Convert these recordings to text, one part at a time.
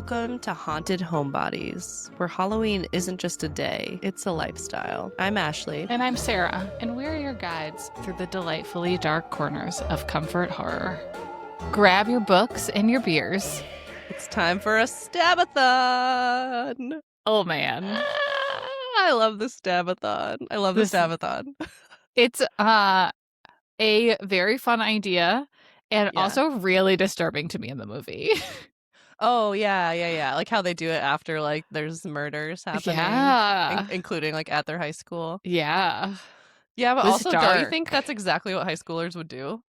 Welcome to Haunted Homebodies, where Halloween isn't just a day, it's a lifestyle. I'm Ashley. And I'm Sara, and we're your guides through the delightfully dark corners of comfort horror. Grab your books and your beers. It's time for a Stabathon! Oh, man. I love the Stabathon. I love the Stabathon. It's a very fun idea, and also really disturbing to me in the movie. Oh, yeah. Like how they do it after, like, there's murders happening. Yeah. Including, like, at their high school. Yeah. Yeah, but also, dark. don't you think that's exactly what high schoolers would do?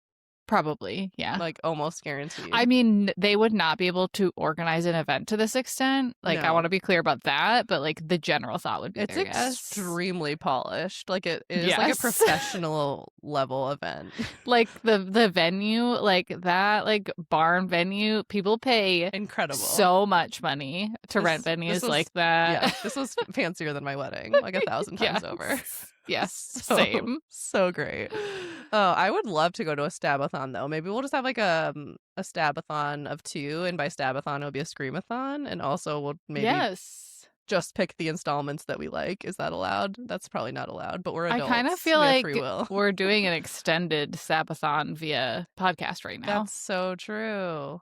Probably, yeah. Like, almost guaranteed. I mean, they would not be able to organize an event to this extent. Like, I want to be clear about that, but, like, the general thought would be it's there, extremely polished. Like, it is like a professional level event. Like, the venue, like, that, like, barn venue, people pay incredible so much money to rent venues like that. Yeah, this was fancier than my wedding, like 1,000 times over. Yes, same. So great. Oh, I would love to go to a Stabathon, though. Maybe we'll just have like a Stabathon of 2, and by Stabathon it'll be a Screamathon, and also we'll maybe just pick the installments that we like. Is that allowed? That's probably not allowed, but we're adults. I kind of feel like free will. We're doing an extended Stabathon via podcast right now. That's so true.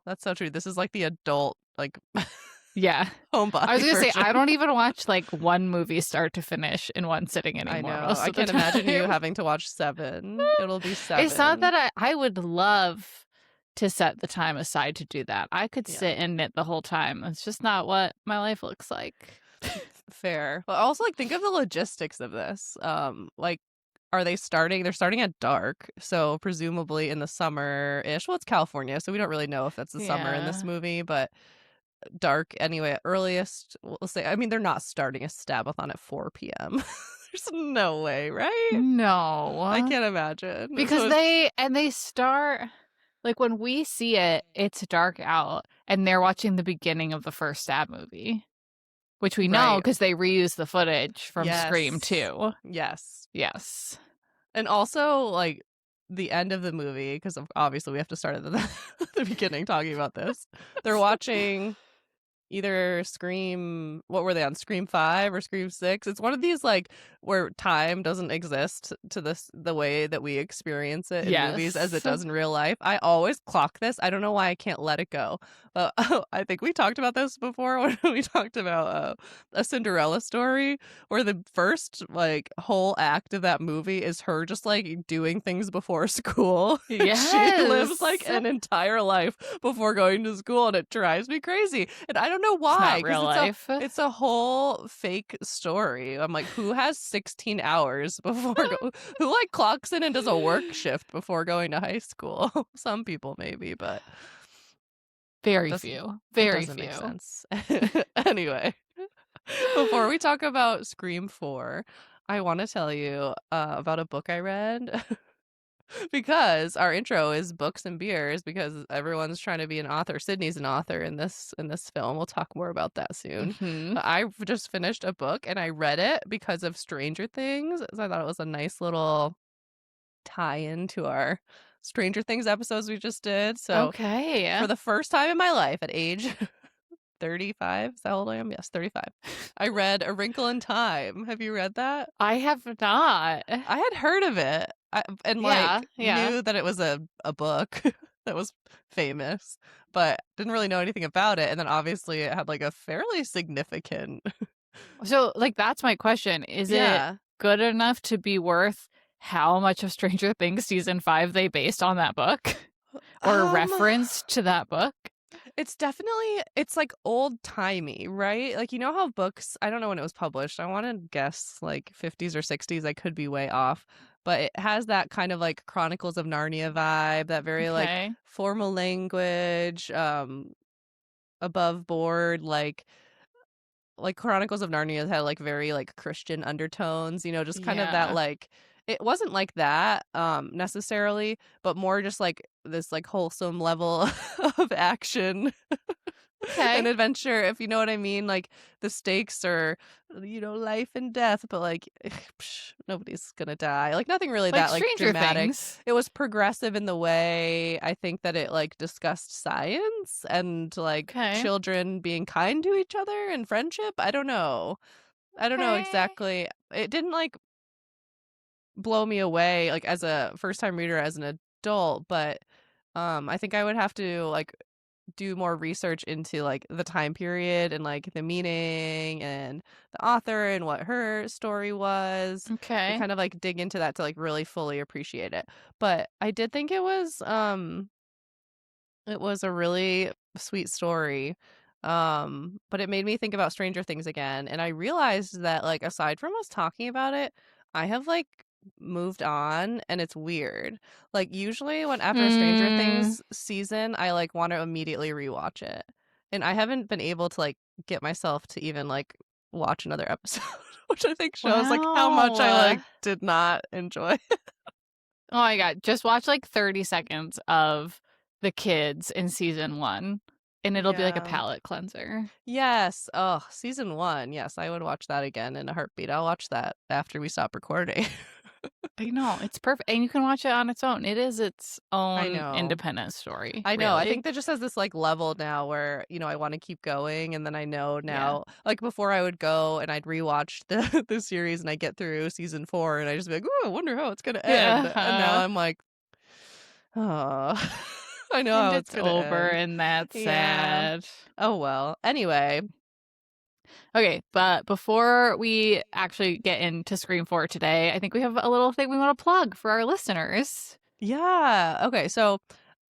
This is like the adult, like... Yeah. Homebody I was going to say, version. I don't even watch like one movie start to finish in one sitting anymore. I know. I can't imagine you having to watch 7. It'll be 7. It's not that I would love to set the time aside to do that. I could sit and knit the whole time. It's just not what my life looks like. Fair. But also, like, think of the logistics of this. Like, are they starting? They're starting at dark, so presumably in the summer-ish. Well, it's California, so we don't really know if that's the summer in this movie, but... dark anyway at earliest. We'll say, I mean, they're not starting a Stabathon at 4 p.m. There's no way, right? No, I can't imagine, because they start like when we see it, it's dark out, and they're watching the beginning of the first Stab movie, which we know because they reuse the footage from Scream 2. Yes, and also like the end of the movie, because obviously we have to start at the beginning talking about this. They're watching either Scream, what were they on, Scream 5 or Scream 6? It's one of these, like, where time doesn't exist to the way that we experience it in movies as it does in real life. I always clock this. I don't know why I can't let it go. I think we talked about this before when we talked about A Cinderella Story, where the first, like, whole act of that movie is her just, like, doing things before school. Yes. She lives, like, an entire life before going to school, and it drives me crazy. And I don't know why. It's not real life. It's a whole fake story. I'm like, who has 16 hours before who like clocks in and does a work shift before going to high school? Some people maybe, but very few. Very few. Make sense. Anyway, before we talk about Scream 4, I want to tell you about a book I read. Because our intro is books and beers, because everyone's trying to be an author. Sydney's an author in this film. We'll talk more about that soon. Mm-hmm. I just finished a book and I read it because of Stranger Things. So I thought it was a nice little tie-in to our Stranger Things episodes we just did. So for the first time in my life at age 35, is that how old I am? Yes, 35. I read A Wrinkle in Time. Have you read that? I have not. I had heard of it. Knew that it was a book that was famous, but didn't really know anything about it. And then obviously it had like a fairly significant... So like, that's my question. Is it good enough to be worth how much of Stranger Things season 5 they based on that book or referenced to that book? It's definitely, it's like old-timey, right? Like, you know how books, I don't know when it was published. I want to guess like 50s or 60s. I could be way off. But it has that kind of like Chronicles of Narnia vibe, that very like formal language, above board, like Chronicles of Narnia had like very like Christian undertones, you know, just kind of that like, it wasn't like that necessarily, but more just like this like wholesome level of action Okay. an adventure, if you know what I mean. Like the stakes are, life and death, but like nobody's gonna die. Like nothing really Like that like Stranger dramatic. Things. It was progressive in the way I think that it like discussed science and like Okay. children being kind to each other and friendship. I don't know Okay. exactly. It didn't like blow me away like as a first time reader as an adult, but I think I would have to like do more research into like the time period and like the meaning and the author and what her story was, and Okay. kind of like dig into that to like really fully appreciate it. But I did think it was a really sweet story. But it made me think about Stranger Things again, and I realized that like aside from us talking about it, I have like moved on, and it's weird. Like usually when after a Stranger Things season, I like want to immediately rewatch it. And I haven't been able to like get myself to even like watch another episode, which I think shows like how much I Wow. like did not enjoy. Oh my God. Just watch like 30 seconds of the kids in season 1 and it'll be like a Yeah. palate cleanser. Yes. Oh, season 1. Yes, I would watch that again in a heartbeat. I'll watch that after we stop recording. I know. It's perfect. And you can watch it on its own. It is its I own know. independent story. I know. I Really. think that just has this like level now where, I want to keep going, and then I know Yeah. now like before I would go and I'd rewatch the series and I get through season 4 and I just be like, "Ooh, I wonder how it's going to end." Yeah. And now I'm like, "Oh, I know And how it's it's going to over, end." and that's Yeah. sad. Oh well. Anyway, Okay, but before we actually get into Scream 4 today, I think we have a little thing we want to plug for our listeners. yeah. Okay, so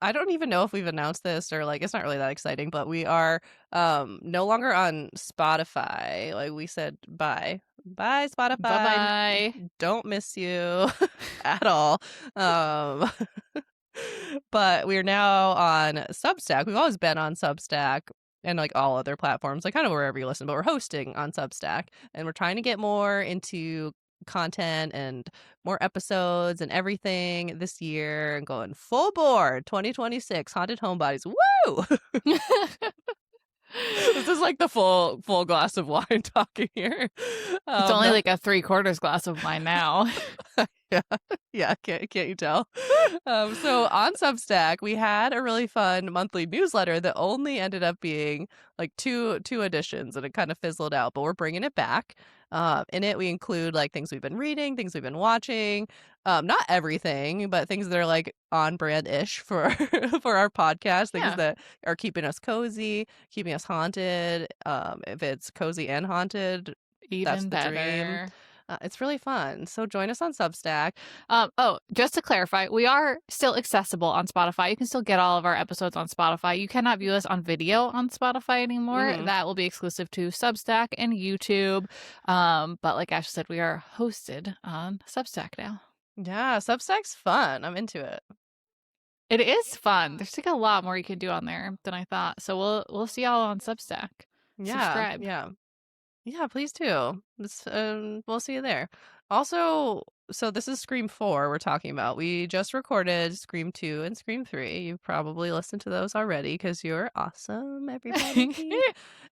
I don't even know if we've announced this or like it's not really that exciting, but we are no longer on Spotify. Like we said bye. Bye Spotify. Bye-bye. Don't miss you at all. Um but we're now on Substack. We've always been on Substack and like all other platforms, like kind of wherever you listen, but we're hosting on Substack, and we're trying to get more into content and more episodes and everything this year and going full board 2026 haunted homebodies. Woo! This is like the full glass of wine talking here. It's only like a 3/4 glass of wine now. Yeah, can't you tell? So on Substack, we had a really fun monthly newsletter that only ended up being like two editions, and it kind of fizzled out. But we're bringing it back. In it, we include like things we've been reading, things we've been watching. Not everything, but things that are like on brand ish for for our podcast. Things that are keeping us cozy, keeping us haunted. If it's cozy and haunted, that's Even the better. dream. It's really fun. So join us on Substack. Just to clarify, we are still accessible on Spotify. You can still get all of our episodes on Spotify. You cannot view us on video on Spotify anymore. Mm-hmm. That will be exclusive to Substack and YouTube. But like Ash said, we are hosted on Substack now. Yeah, Substack's fun. I'm into it. It is fun. There's like a lot more you can do on there than I thought. So we'll see y'all on Substack. Yeah, Subscribe. Yeah, please do. We'll see you there. Also, so this is Scream 4 we're talking about. We just recorded Scream 2 and Scream 3. You've probably listened to those already because you're awesome, everybody.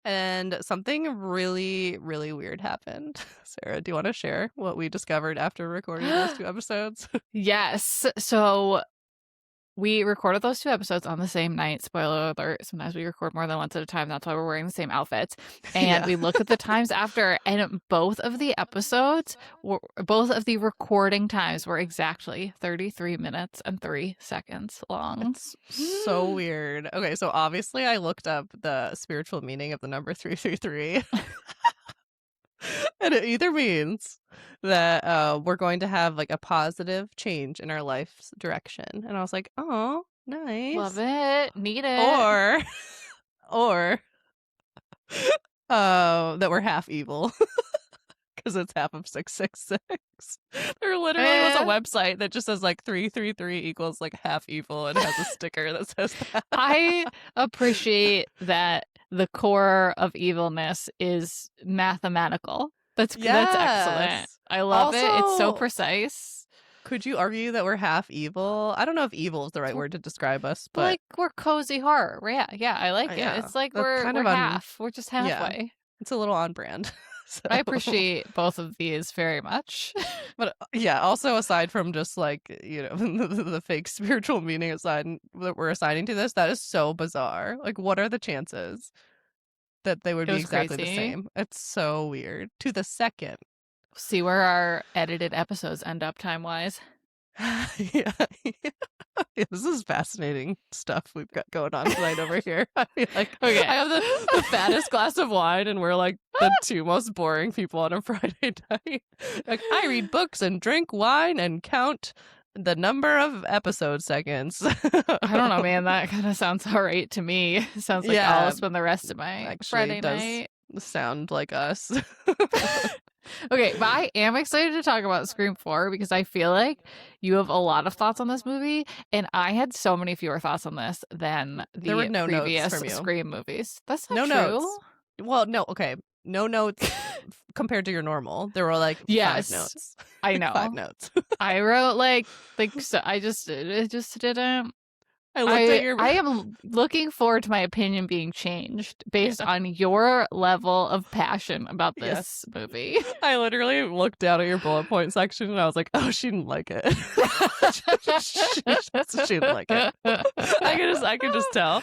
And something really, really weird happened. Sarah, do you want to share what we discovered after recording those 2 episodes? Yes. So we recorded those 2 episodes on the same night. Spoiler alert. Sometimes we record more than once at a time. That's why we're wearing the same outfits. And we looked at the times after, and both of the recording times were exactly 33 minutes and 3 seconds long. It's so weird. Okay, so obviously I looked up the spiritual meaning of the number 333. And it either means that we're going to have like a positive change in our life's direction. And I was like, oh, nice. Love it. Need it. Or that we're half evil. Because it's half of 666. There literally was a website that just says like 333 equals like half evil and has a sticker that says that. I appreciate that the core of evilness is mathematical. That's excellent. I love it. It's so precise. Could you argue that we're half evil? I don't know if evil is the right word to describe us, but like we're cozy horror. Yeah, I like it. yeah, It's like that's kind we're of half. We're just yeah, halfway. it's a little on brand. So. I appreciate both of these very much. But yeah, also aside from just like, you know, the fake spiritual meaning aside that we're assigning to this, that is so bizarre. Like, what are the chances that they would It be was exactly the crazy. same? It's so weird. To the second. See where our edited episodes end up time-wise. Yeah. Yeah, this is fascinating stuff we've got going on tonight over here. I feel like Okay. I have the fattest glass of wine, and we're like the two most boring people on a Friday night. Like, I read books and drink wine and count the number of episode seconds. I don't know, man. That kind of sounds all right to me. Sounds like I'll spend the rest of my Friday night. Sound like us. Okay, but I am excited to talk about Scream 4 because I feel like you have a lot of thoughts on this movie, and I had so many fewer thoughts on this than There were no previous notes from you. Scream movies. That's not no true. Notes. Well, no, okay. No notes compared to your normal. There were like 5 notes. I know. 5 notes. I wrote like so it just didn't. I looked at your. I am looking forward to my opinion being changed based on your level of passion about this movie. I literally looked down at your bullet point section and I was like, oh, she didn't like it. She didn't like it. I could just tell.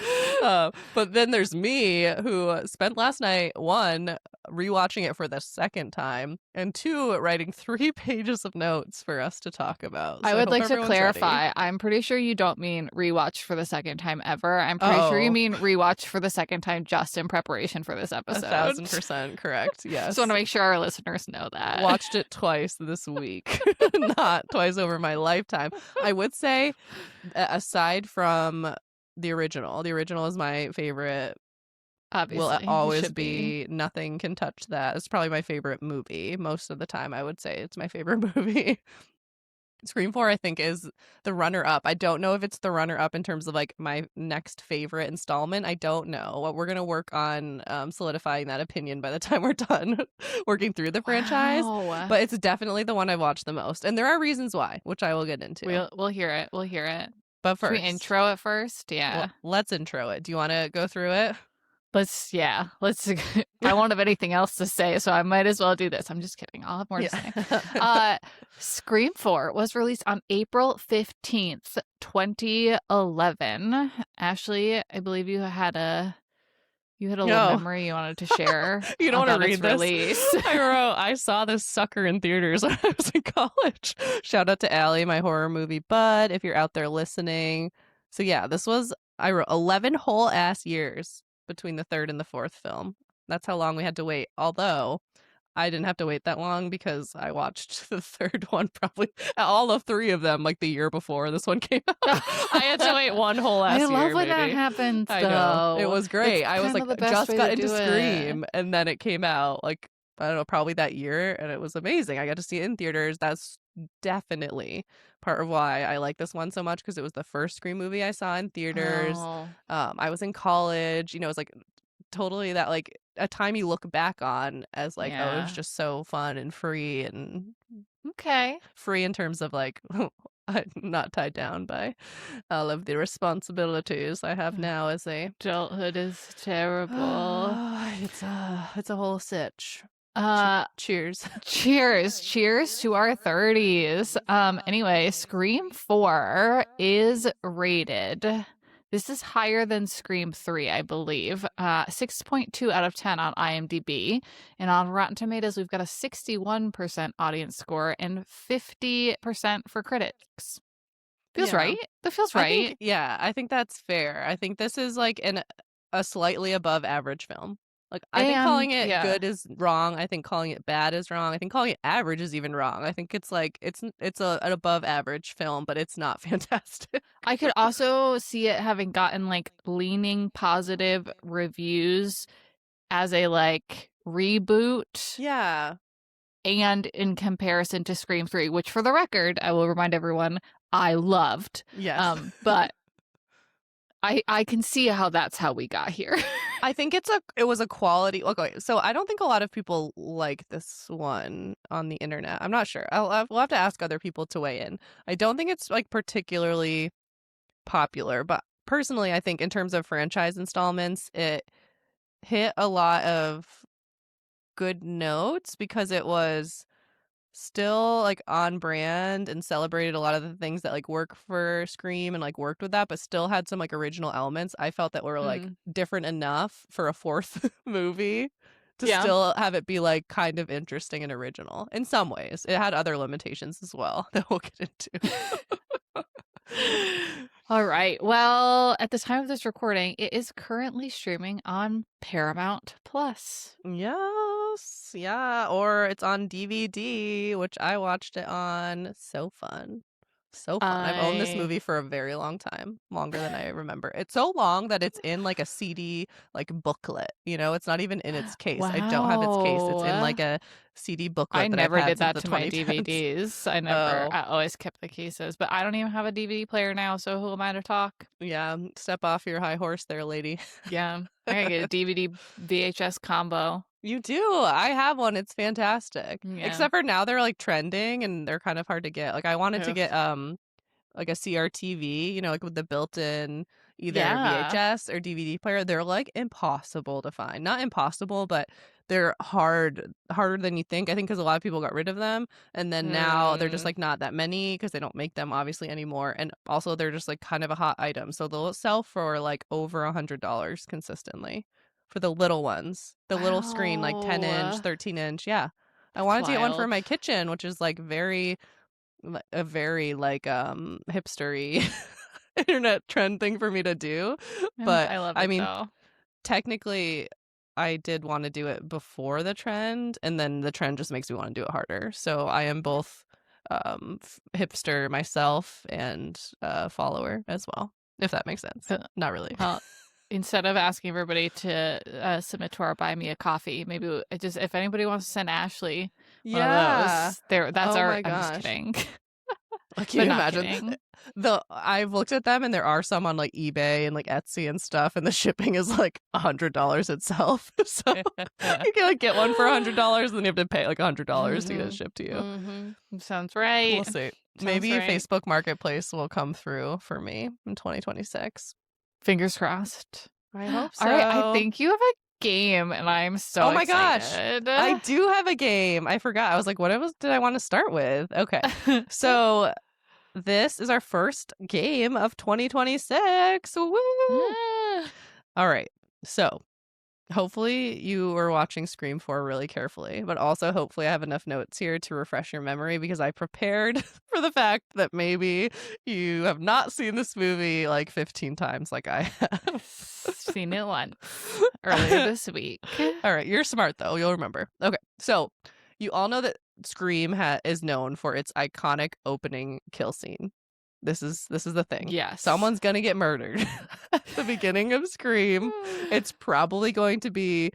But then there's me who spent last night, 1, rewatching it for the second time, and 2, writing 3 pages of notes for us to talk about. So I would like to clarify. Ready. I'm pretty sure you don't mean rewatch for the second time ever. I'm pretty sure you mean rewatch for the second time just in preparation for this episode. 1000% correct. Yes. Just want to make sure our listeners know that. Watched it twice this week, not twice over my lifetime. I would say, aside from the original is my favorite. Obviously, will always be. Nothing can touch that. It's probably my favorite movie. Most of the time, I would say it's my favorite movie. Scream 4, I think, is the runner-up. I don't know if it's the runner-up in terms of like my next favorite installment. I don't know. We're gonna work on solidifying that opinion by the time we're done working through the franchise. But it's definitely the one I've watched the most, and there are reasons why, which I will get into. We'll hear it. We'll hear it. But first, should we intro it first? Yeah. Well, let's intro it. Do you want to go through it? Let's. I won't have anything else to say, so I might as well do this. I'm just kidding. I'll have more to say. Scream 4 was released on April 15th, 2011. Ashley, I believe you had a little memory you wanted to share. You don't want to read this. Release. I saw this sucker in theaters when I was in college. Shout out to Allie, my horror movie bud, if you're out there listening. So yeah, I wrote 11 whole ass years between the 3rd and the 4th film. That's how long we had to wait. Although I didn't have to wait that long because I watched the 3rd one, probably all of 3 of them, like the year before this one came out. I had to wait 1 whole ass year. I love when that happens, though. I know. It was great. I was like, just got into Scream, it. and then it came out like, I don't know, probably that year, and it was amazing. I got to see it in theaters. That's definitely part of why I like this one so much, because it was the first Scream movie I saw in theaters. I was in college. You know, it was like totally that like a time you look back on as like, oh, it was just so fun and free, and free in terms of like I'm not tied down by all of the responsibilities I have now as a adulthood is terrible. It's a whole sitch. Cheers to our 30s. Anyway, Scream 4 is rated. This is higher than Scream 3, I believe. 6.2 out of 10 on IMDb. And on Rotten Tomatoes, we've got a 61% audience score and 50% for critics. Feels right. That feels right. I think that's fair. I think this is like a slightly above average film. Like, I think calling it good is wrong. I think calling it bad is wrong. I think calling it average is even wrong. I think it's like it's an above average film, but it's not fantastic. I could also see it having gotten like leaning positive reviews as a like reboot. Yeah. And in comparison to Scream 3, which for the record, I will remind everyone, I loved. Yes. But I can see how that's how we got here. I think it was a quality. Okay, so I don't think a lot of people like this one on the internet. I'm not sure. We'll have to ask other people to weigh in. I don't think it's like particularly popular, but personally, I think in terms of franchise installments, it hit a lot of good notes because it was still like on brand and celebrated a lot of the things that like work for Scream and like worked with that, but still had some like original elements I felt that were like different enough for a fourth movie to still have it be like kind of interesting and original in some ways. It had other limitations as well that we'll get into. All right. Well, at the time of this recording, it is currently streaming on Paramount Plus. Yes. Yeah. Or it's on DVD, which I watched it on. So fun. So fun. I've owned this movie for a very long time, longer than I remember. It's so long that it's in like a CD like booklet. You know, it's not even in its case. Wow. I don't have its case. It's in like a CD booklet. I never did that to my DVDs. I always kept the cases, but I don't even have a DVD player now. So who am I to talk? Yeah, step off your high horse there, lady. Yeah, I gotta get a DVD VHS combo. You do. I have one. It's fantastic. Yeah. Except for now they're like trending and they're kind of hard to get. Like I wanted to get like a CRTV, you know, like with the built-in either VHS or DVD player. They're like impossible to find. Not impossible, but they're harder than you think. I think because a lot of people got rid of them, and then now they're just like not that many because they don't make them obviously anymore. And also they're just like kind of a hot item, so they'll sell for like over $100 consistently for the little ones, the little screen, like 10-inch, 13-inch. Yeah, I wanted to get one for my kitchen, which is like a very like hipstery internet trend thing for me to do. But I love it, though. Technically I did want to do it before the trend, and then the trend just makes me want to do it harder. So I am both hipster myself and follower as well, if that makes sense. Not really. Instead of asking everybody to submit to our Buy Me a Coffee, maybe just if anybody wants to send Ashley one of those, that's I'm just kidding. Can you imagine? I've looked at them and there are some on like eBay and like Etsy and stuff, and the shipping is like $100 itself. So you can like get one for $100, and then you have to pay like $100 to get it shipped to you. Sounds right. We'll see. Maybe Facebook Marketplace will come through for me in 2026. Fingers crossed. I hope so. All right, I think you have a game, and I'm so excited. Gosh, I do have a game. I forgot. I was like, what did I want to start with? Okay, so this is our first game of 2026. Woo! All right, so hopefully you were watching Scream 4 really carefully, but also hopefully I have enough notes here to refresh your memory, because I prepared for the fact that maybe you have not seen this movie like 15 times like I have. Seen it once earlier this week. All right, you're smart though. You'll remember. Okay, so you all know that Scream is known for its iconic opening kill scene. This is the thing. Yeah, someone's gonna get murdered at the beginning of Scream. It's probably going to be,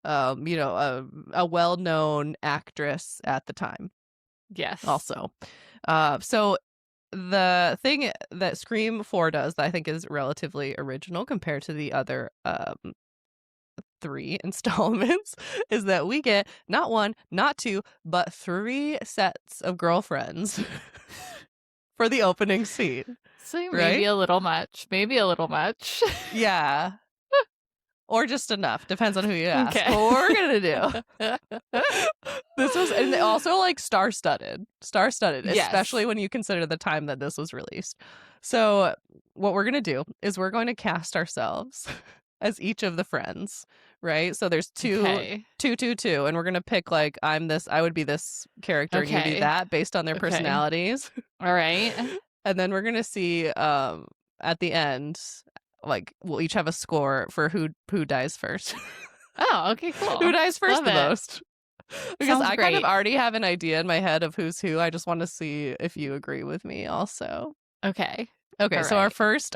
you know, a well-known actress at the time. Yes. Also, so the thing that Scream 4 does that I think is relatively original compared to the other 3 installments is that we get not 1, not 2, but 3 sets of girlfriends for the opening scene. So maybe a little much. Maybe a little much. Yeah. Or just enough. Depends on who you ask. Okay. What we're gonna do. This was, and also like star-studded, yes, especially when you consider the time that this was released. So what we're gonna do is we're going to cast ourselves as each of the friends, right? So there's two, and we're gonna pick like I would be this character, and you be that, based on their personalities. All right. And then we're gonna see at the end, like we'll each have a score for who dies first. Oh, okay, cool. Who dies first the most? Because Sounds I great. kind of already have an idea in my head of who's who. I just want to see if you agree with me also. Okay. Okay, so our first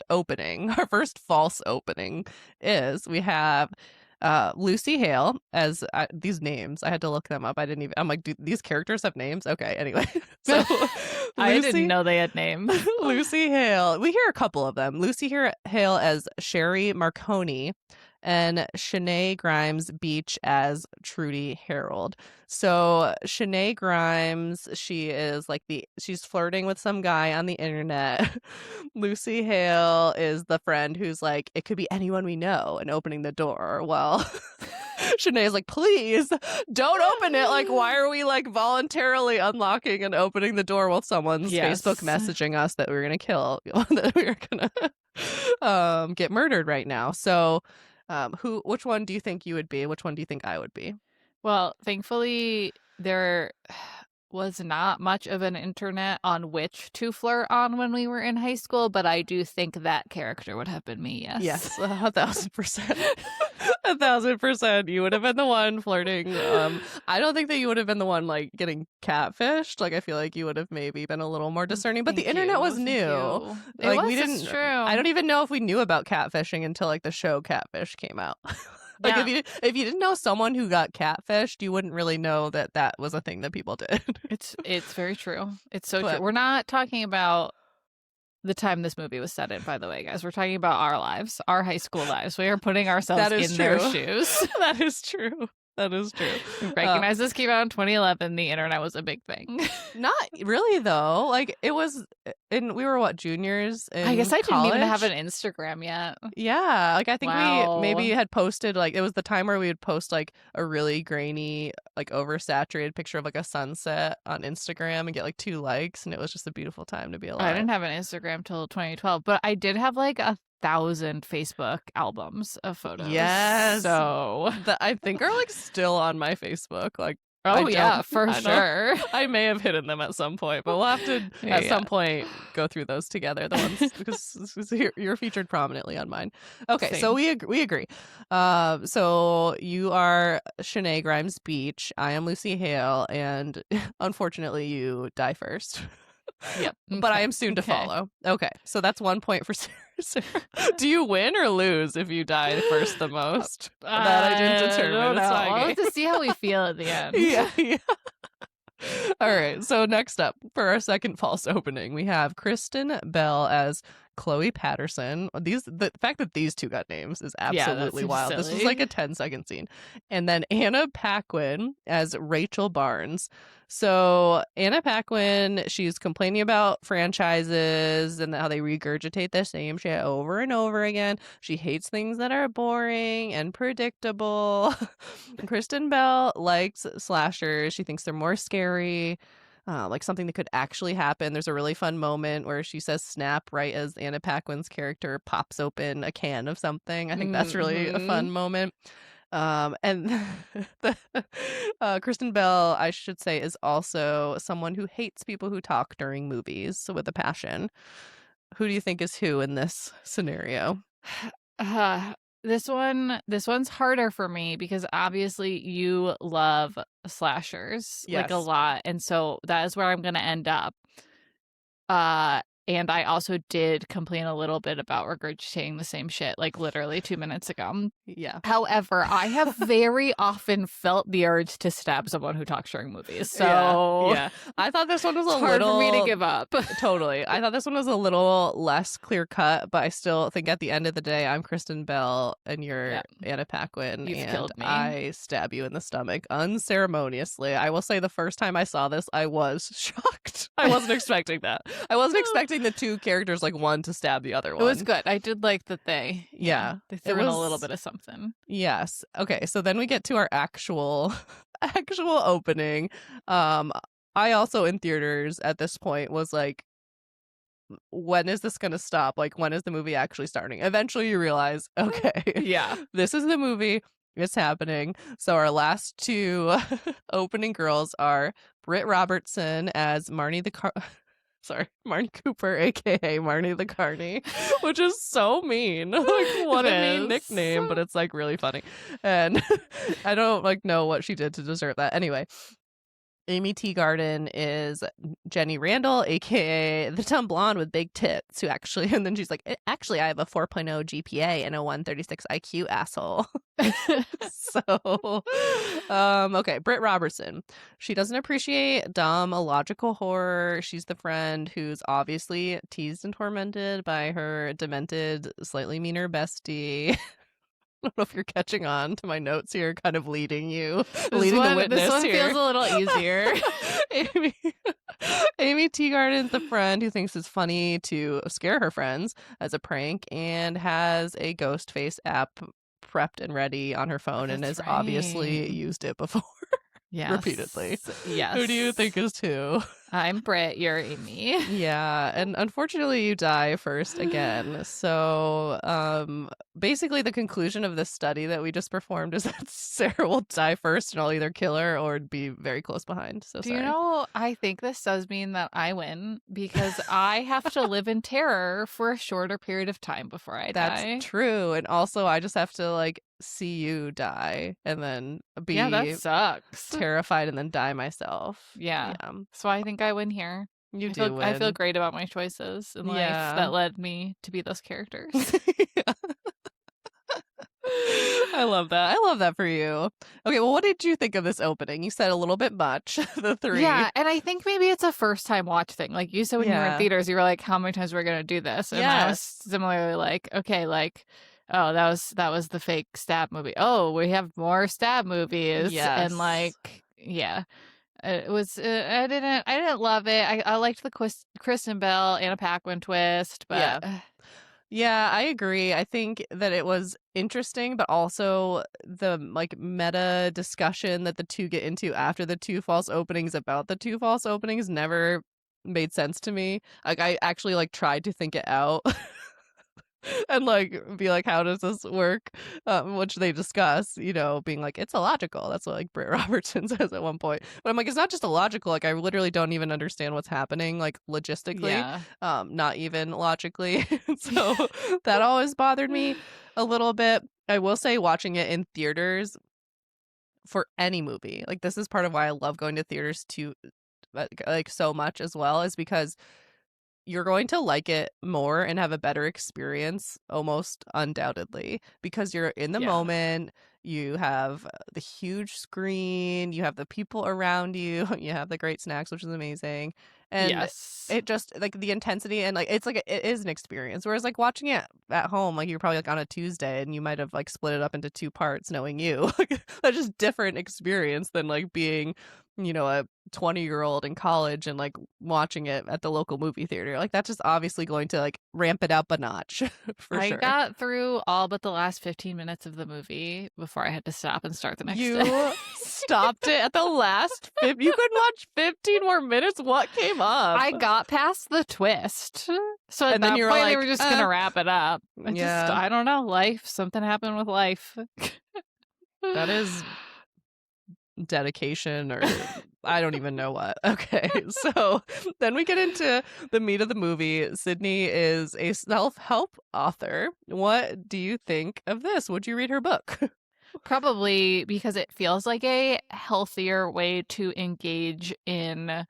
opening, our first false opening is we have Lucy Hale as these names. I had to look them up. I'm like, do these characters have names? Okay, anyway. So I didn't know they had names. Lucy Hale. We hear a couple of them. Lucy Hale as Sherry Marconi and Shanae Grimes Beach as Trudy Harold. So Shanae Grimes, she is like she's flirting with some guy on the internet. Lucy Hale is the friend who's like, it could be anyone we know, and opening the door. Well, Shanae's like, please don't open it. Like, why are we like voluntarily unlocking and opening the door while someone's Facebook messaging us that we're gonna kill, that we're gonna get murdered right now? So which one do you think you would be? Which one do you think I would be? Well, thankfully there was not much of an internet on which to flirt on when we were in high school, but I do think that character would have been me. Yes, 1,000%. 1,000%. You would have been the one flirting. I don't think that you would have been the one like getting catfished. Like, I feel like you would have maybe been a little more discerning. But the internet was new. Like, we didn't. True. I don't even know if we knew about catfishing until like the show Catfish came out. Like, if you didn't know someone who got catfished, you wouldn't really know that was a thing that people did. It's very true. It's so true. We're not talking about the time this movie was set in, by the way, guys. We're talking about our lives, our high school lives. We are putting ourselves in their shoes. That is true. That is true. Recognize this came out in 2011. The internet was a big thing. Not really, though. Like, it was, we were what, juniors in I guess I college? didn't even have an Instagram yet. Yeah. Like, I think we maybe had posted, like, it was the time where we would post, like, a really grainy, like, oversaturated picture of, like, a sunset on Instagram and get, like, 2 likes. And it was just a beautiful time to be alive. I didn't have an Instagram till 2012, but I did have, like, 1,000 Facebook albums of photos. Yes. So that I think are like still on my Facebook. Like, oh yeah, for sure. I may have hidden them at some point, but we'll have to at some point go through those together. The ones because you're featured prominently on mine. Okay, Same. so we agree. So you are Shanae Grimes Beach. I am Lucy Hale, and unfortunately, you die first. Yep. But I am soon to follow. Okay, so that's 1 point for Sarah. Do you win or lose if you die first the most? That I didn't determine. I'll have to see how we feel at the end. Yeah. All right, so next up for our second false opening, we have Kristen Bell as Chloe Patterson. The fact that these two got names is absolutely wild. Silly. This was like a 10-second scene. And then Anna Paquin as Rachel Barnes. So Anna Paquin, she's complaining about franchises and how they regurgitate the same shit over and over again. She hates things that are boring and predictable. Kristen Bell likes slashers. She thinks they're more scary. Like something that could actually happen. There's a really fun moment where she says snap right as Anna Paquin's character pops open a can of something. I think that's really a fun moment. And Kristen Bell, I should say, is also someone who hates people who talk during movies, so with a passion. Who do you think is who in this scenario? This one's harder for me because obviously you love slashers like a lot, and so that is where I'm gonna end up. And I also did complain a little bit about regurgitating the same shit, like literally 2 minutes ago. Yeah. However, I have very often felt the urge to stab someone who talks during movies. So yeah. I thought this one was hard for me to give up. Totally. I thought this one was a little less clear cut, but I still think at the end of the day, I'm Kristen Bell and you're Anna Paquin. You've killed me. I stab you in the stomach unceremoniously. I will say the first time I saw this, I was shocked. I wasn't expecting that. I wasn't expecting the two characters, like one to stab the other one. It was good. I did like that they threw in a little bit of something. Yes. Okay, so then we get to our actual opening. I also in theaters at this point was like, when is this gonna stop? Like, when is the movie actually starting? Eventually you realize, okay, this is the movie. It's happening. So our last two opening girls are Britt Robertson as Marnie Cooper, aka Marnie the Carney, which is so mean. Like, what a mean nickname, but it's like really funny. And I don't like know what she did to deserve that. Anyway, Amy Teagarden is Jenny Randall, aka the dumb blonde with big tits, who actually, and then she's like, actually, I have a 4.0 GPA and a 136 IQ, asshole. So, okay, Britt Robertson. She doesn't appreciate dumb, illogical horror. She's the friend who's obviously teased and tormented by her demented, slightly meaner bestie. I don't know if you're catching on to my notes here, kind of leading the witness this one here. Feels a little easier. Amy Teagarden's the friend who thinks it's funny to scare her friends as a prank and has a ghost face app prepped and ready on her phone and has obviously used it before. Yes. Repeatedly. Yes. Who do you think is who? I'm Britt, you're Amy. Yeah, and unfortunately you die first again. So basically the conclusion of this study that we just performed is that Sara will die first and I'll either kill her or be very close behind. So do you know, I think this does mean that I win because I have to live in terror for a shorter period of time before I die. That's true. And also I just have to like see you die and then be that sucks. terrified and then die myself. Yeah. So I think I win here. You do win. I feel great about my choices in life that led me to be those characters. I love that. I love that for you. Okay, well, what did you think of this opening? You said a little bit much, the 3. Yeah, and I think maybe it's a first-time watch thing. Like you said when you were in theaters, you were like, how many times are we going to do this? And I was similarly like, okay, like, oh, that was the fake stab movie. Oh, we have more stab movies. Yes. And like, yeah. It was I didn't love it. I liked the Kristen Bell, Anna Paquin twist, but yeah, I agree. I think that it was interesting, but also the like meta discussion that the two get into after the 2 false openings about the 2 false openings never made sense to me. Like I actually like tried to think it out. And like be like, how does this work? Which they discuss, you know, being like, it's illogical. That's what like Britt Robertson says at one point. But I'm like, it's not just illogical. Like I literally don't even understand what's happening, like logistically, not even logically. So that always bothered me a little bit. I will say, watching it in theaters for any movie, like this is part of why I love going to theaters too, like so much as well, is because you're going to like it more and have a better experience, almost undoubtedly, because you're in the moment. You have the huge screen, you have the people around you, you have the great snacks, which is amazing. And it just like the intensity and like it's like it is an experience. Whereas like watching it at home, like you're probably like on a Tuesday and you might have like split it up into 2 parts knowing you. That's just different experience than like being, you know, a 20-year-old in college and like watching it at the local movie theater. Like that's just obviously going to like ramp it up a notch for sure. I got through all but the last 15 minutes of the movie before I had to stop and start the next day. You stopped it at the last you couldn't watch 15 more minutes? What came up? I got past the twist. So at that point like, they were just gonna wrap it up. I don't know. Life. Something happened with life. That is dedication, or I don't even know what. Okay, so then we get into the meat of the movie. Sydney is a self-help author. What do you think of this? Would you read her book? Probably, because it feels like a healthier way to engage in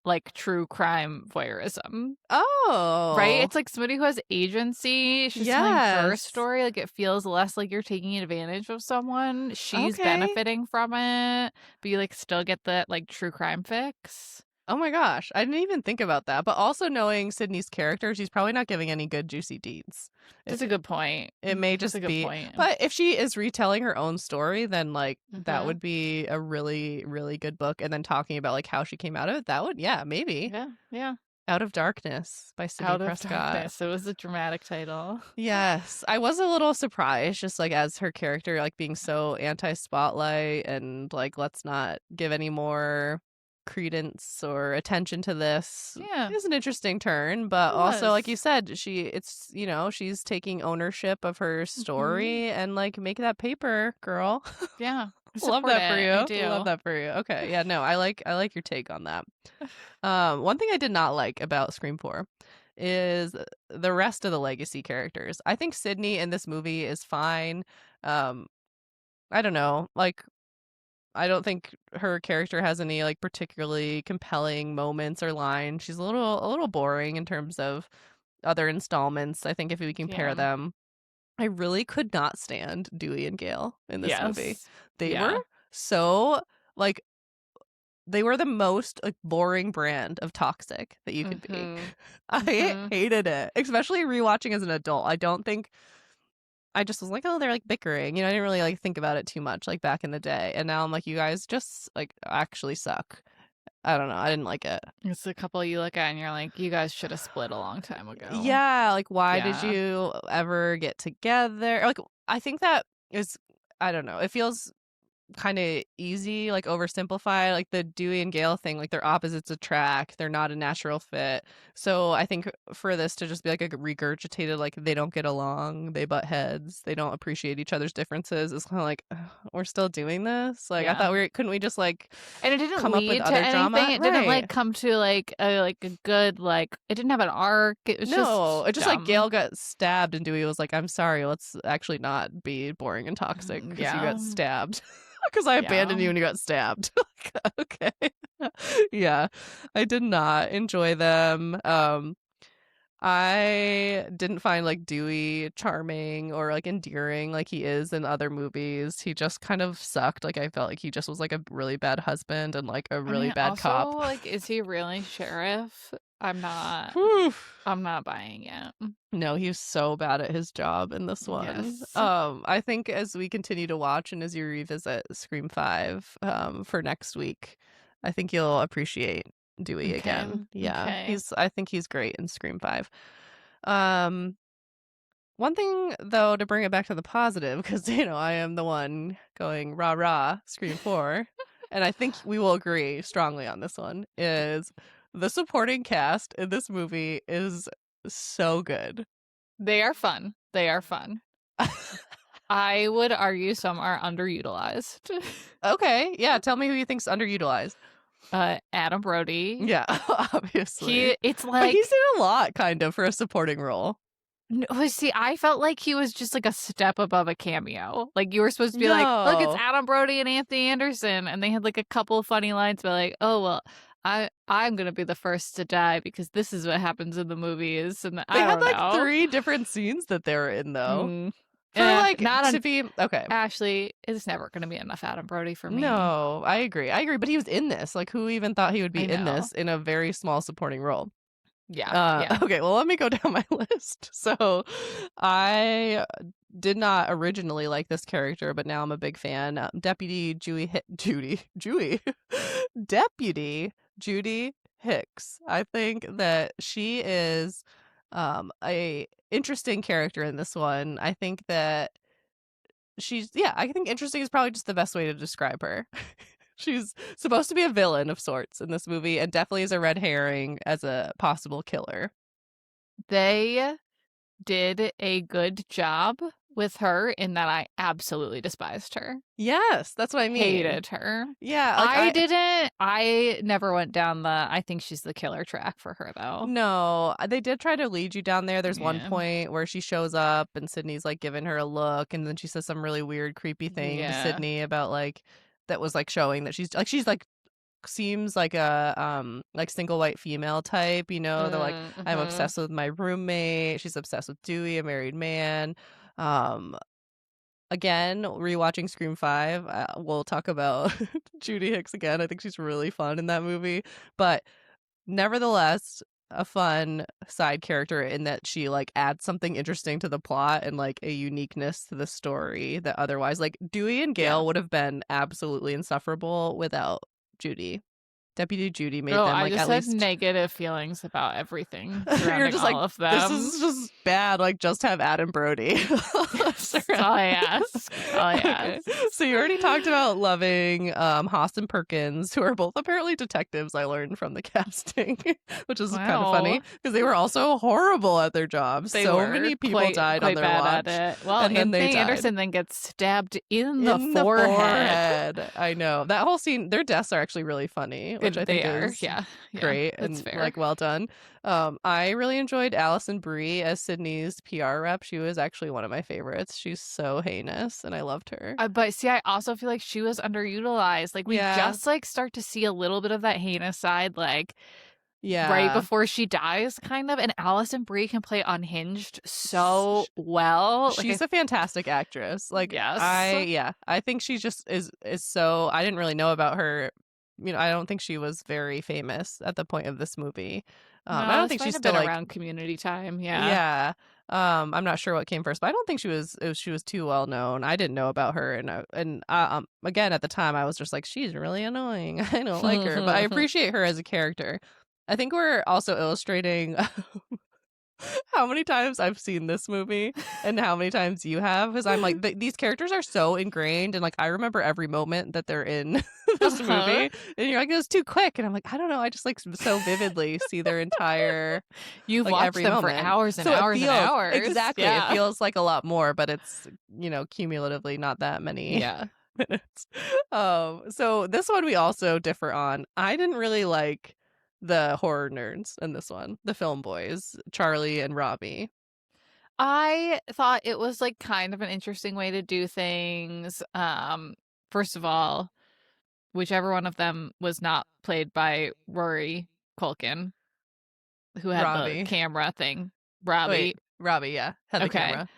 like true crime voyeurism. Oh, right. It's like somebody who has agency. She's telling her story. Like it feels less like you're taking advantage of someone. She's benefiting from it, but you like still get the like true crime fix. Oh my gosh, I didn't even think about that. But also knowing Sydney's character, she's probably not giving any good juicy deeds. That's a good point. It may just be. But if she is retelling her own story, then like that would be a really, really good book. And then talking about like how she came out of it, that would, maybe. Yeah. Out of Darkness by Sydney Prescott. Out of Darkness. It was a dramatic title. Yes. I was a little surprised, just like as her character, like being so anti-spotlight and like, let's not give any more credence or attention to this. It is an interesting turn, but also like you said, she's taking ownership of her story and like make that paper, girl. Love that for you. I do. Love that for you. Okay. Yeah, no, I like your take on that. One thing I did not like about Scream 4 is the rest of the legacy characters. I think Sydney in this movie is fine. I don't know, like I don't think her character has any like particularly compelling moments or lines. She's a little boring in terms of other installments. I think if we compare them, I really could not stand Dewey and Gale in this movie. They were so like they were the most like boring brand of toxic that you could be. I hated it, especially rewatching as an adult. I just was like, oh, they're like bickering. I didn't really like think about it too much like back in the day. And now I'm like, you guys just like actually suck. I don't know. I didn't like it. It's a couple you look at and you're like, you guys should have split a long time ago. Yeah. Like, why did you ever get together? Like, I think that is, I don't know. It feels kind of easy, like oversimplified, like the Dewey and Gale thing, like they're opposites attract, they're not a natural fit. So I think for this to just be like a regurgitated, like they don't get along, they butt heads, they don't appreciate each other's differences, it's kind of like we're still doing this. Like I thought couldn't we just like, and it didn't come lead up with to other anything. drama? It didn't like come to like a good like. It didn't have an arc. It was it just dumb. like Gale got stabbed and Dewey was like, I'm sorry, let's actually not be boring and toxic because you got stabbed. Because I abandoned you and you got stabbed. Okay. Yeah. I did not enjoy them. I didn't find like Dewey charming or like endearing like he is in other movies. He just kind of sucked. Like I felt like he just was like a really bad husband and like a really bad cop. Like, is he really sheriff? I'm not buying it. No, he's so bad at his job in this one. Yes. I think as we continue to watch and as you revisit Scream 5 for next week, I think you'll appreciate Dewey again. Yeah. I think he's great in Scream 5. One thing though, to bring it back to the positive, because I am the one going rah rah Scream 4, and I think we will agree strongly on this one, is the supporting cast in this movie is so good. They are fun. I would argue some are underutilized. Okay. Yeah. Tell me who you think's underutilized. Adam Brody. Yeah, obviously. It's like... But he's in a lot, kind of, for a supporting role. No, see, I felt like he was just like a step above a cameo. Like you were supposed to be like, look, it's Adam Brody and Anthony Anderson. And they had like a couple of funny lines, but like, oh, well, I'm going to be the first to die because this is what happens in the movies. And they had like 3 different scenes that they were in, though. For like, not to be, okay. Ashley, it's never going to be enough Adam Brody for me. No, I agree. But he was in this. Like, who even thought he would be in this in a very small supporting role? Yeah. Okay, well, let me go down my list. So I did not originally like this character, but now I'm a big fan. Deputy Judy Hicks. I think that she is a interesting character in this one. I think that I think interesting is probably just the best way to describe her. She's supposed to be a villain of sorts in this movie and definitely is a red herring as a possible killer. They did a good job with her in that I absolutely despised her. Yes, that's what I mean. Hated her. Yeah. Like I never went down I think she's the killer track for her, though. No, they did try to lead you down there. There's one point where she shows up and Sydney's like giving her a look and then she says some really weird, creepy thing to Sydney about like, that was like showing that she's like seems like a like single white female type, they're like, I'm obsessed with my roommate, she's obsessed with Dewey, a married man. Again, rewatching Scream 5, we'll talk about Judy Hicks again. I think she's really fun in that movie, but nevertheless a fun side character in that she like adds something interesting to the plot and like a uniqueness to the story that otherwise like Dewey and Gale would have been absolutely insufferable without Judy. Deputy Judy made them like at least... I just had negative feelings about everything surrounding just all like, of them. This is just bad. Like, just have Adam Brody. That's all I ask. Okay. So you already talked about loving Haas and Perkins, who are both apparently detectives, I learned from the casting, which is kind of funny because they were also horrible at their jobs. So many people died on their watch. At it. Well, and then Anthony Anderson then gets stabbed in the forehead. I know. That whole scene, their deaths are actually really funny. which I think is great and fair. like well done. I really enjoyed Allison Brie as Sydney's PR rep. She was actually one of my favorites. She's so heinous and I loved her. But see, I also feel like she was underutilized. Like we just like start to see a little bit of that heinous side, like right before she dies, kind of. And Allison Brie can play unhinged so well. She's a fantastic actress. Like, yes. I think she just is so. I didn't really know about her. You know, I don't think she was very famous at the point of this movie. I don't think she's still been around Community time. Yeah. Yeah. I'm not sure what came first, but I don't think she was too well known. I didn't know about her, and again at the time I was just like, she's really annoying. I don't like her, but I appreciate her as a character. I think we're also illustrating how many times I've seen this movie and how many times you have, because I'm like, these characters are so ingrained, and like I remember every moment that they're in this movie, and you're like, it was too quick, and I'm like, I don't know, I just like so vividly see their entire. You've watched them for hours and hours and hours. Exactly, it feels like a lot more, but it's cumulatively not that many. Minutes. So this one we also differ on. I didn't really like the horror nerds in this one, the film boys, Charlie and Robbie. I thought it was like kind of an interesting way to do things. First of all, whichever one of them was not played by Rory Culkin, who had the camera thing. Robbie, yeah, had the camera.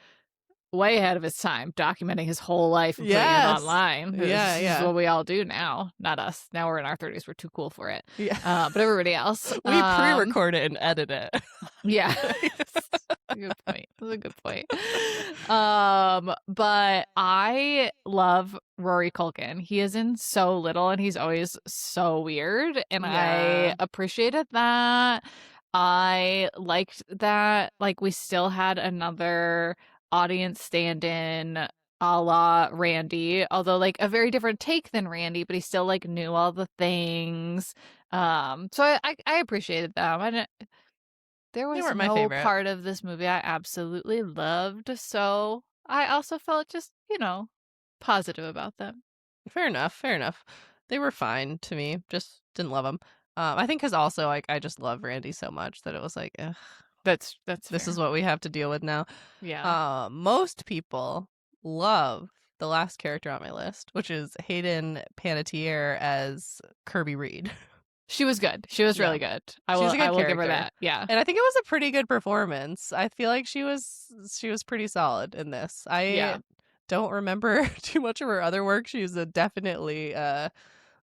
Way ahead of his time, documenting his whole life and putting it online. This is what we all do now. Not us. Now we're in our 30s. We're too cool for it. Yeah. But everybody else. We pre-record it and edit it. Yeah. Good point. That's a good point. But I love Rory Culkin. He is in so little and he's always so weird. And I appreciated that. I liked that, like, we still had another audience stand-in a la Randy, although like a very different take than Randy, but he still like knew all the things. So I appreciated them. There was no part of this movie I absolutely loved, so I also felt just positive about them. Fair enough. They were fine to me, just didn't love them. I think because also like I just love Randy so much that it was like, ugh. That's this is what we have to deal with now. Yeah. Most people love the last character on my list, which is Hayden Panettiere as Kirby Reed. She was good. She was really good. I will give her that. Yeah. And I think it was a pretty good performance. I feel like she was pretty solid in this. I don't remember too much of her other work. She was definitely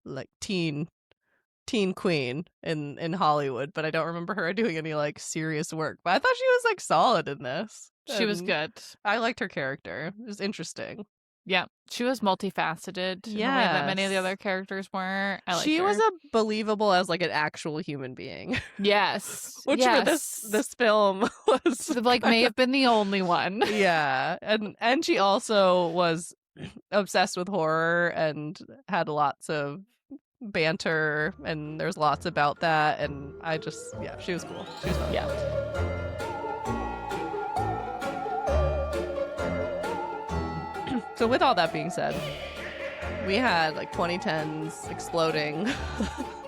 like teen queen in Hollywood, but I don't remember her doing any like serious work. But I thought she was like solid in this. She was good. I liked her character. It was interesting. Yeah, she was multifaceted in a way that many of the other characters weren't. She was a believable as like an actual human being. Yes. Which for this film was like may have been the only one. Yeah. And she also was obsessed with horror and had lots of banter, and there's lots about that, and I just she was cool. She was fun. Yeah. So with all that being said, we had like 2010s exploding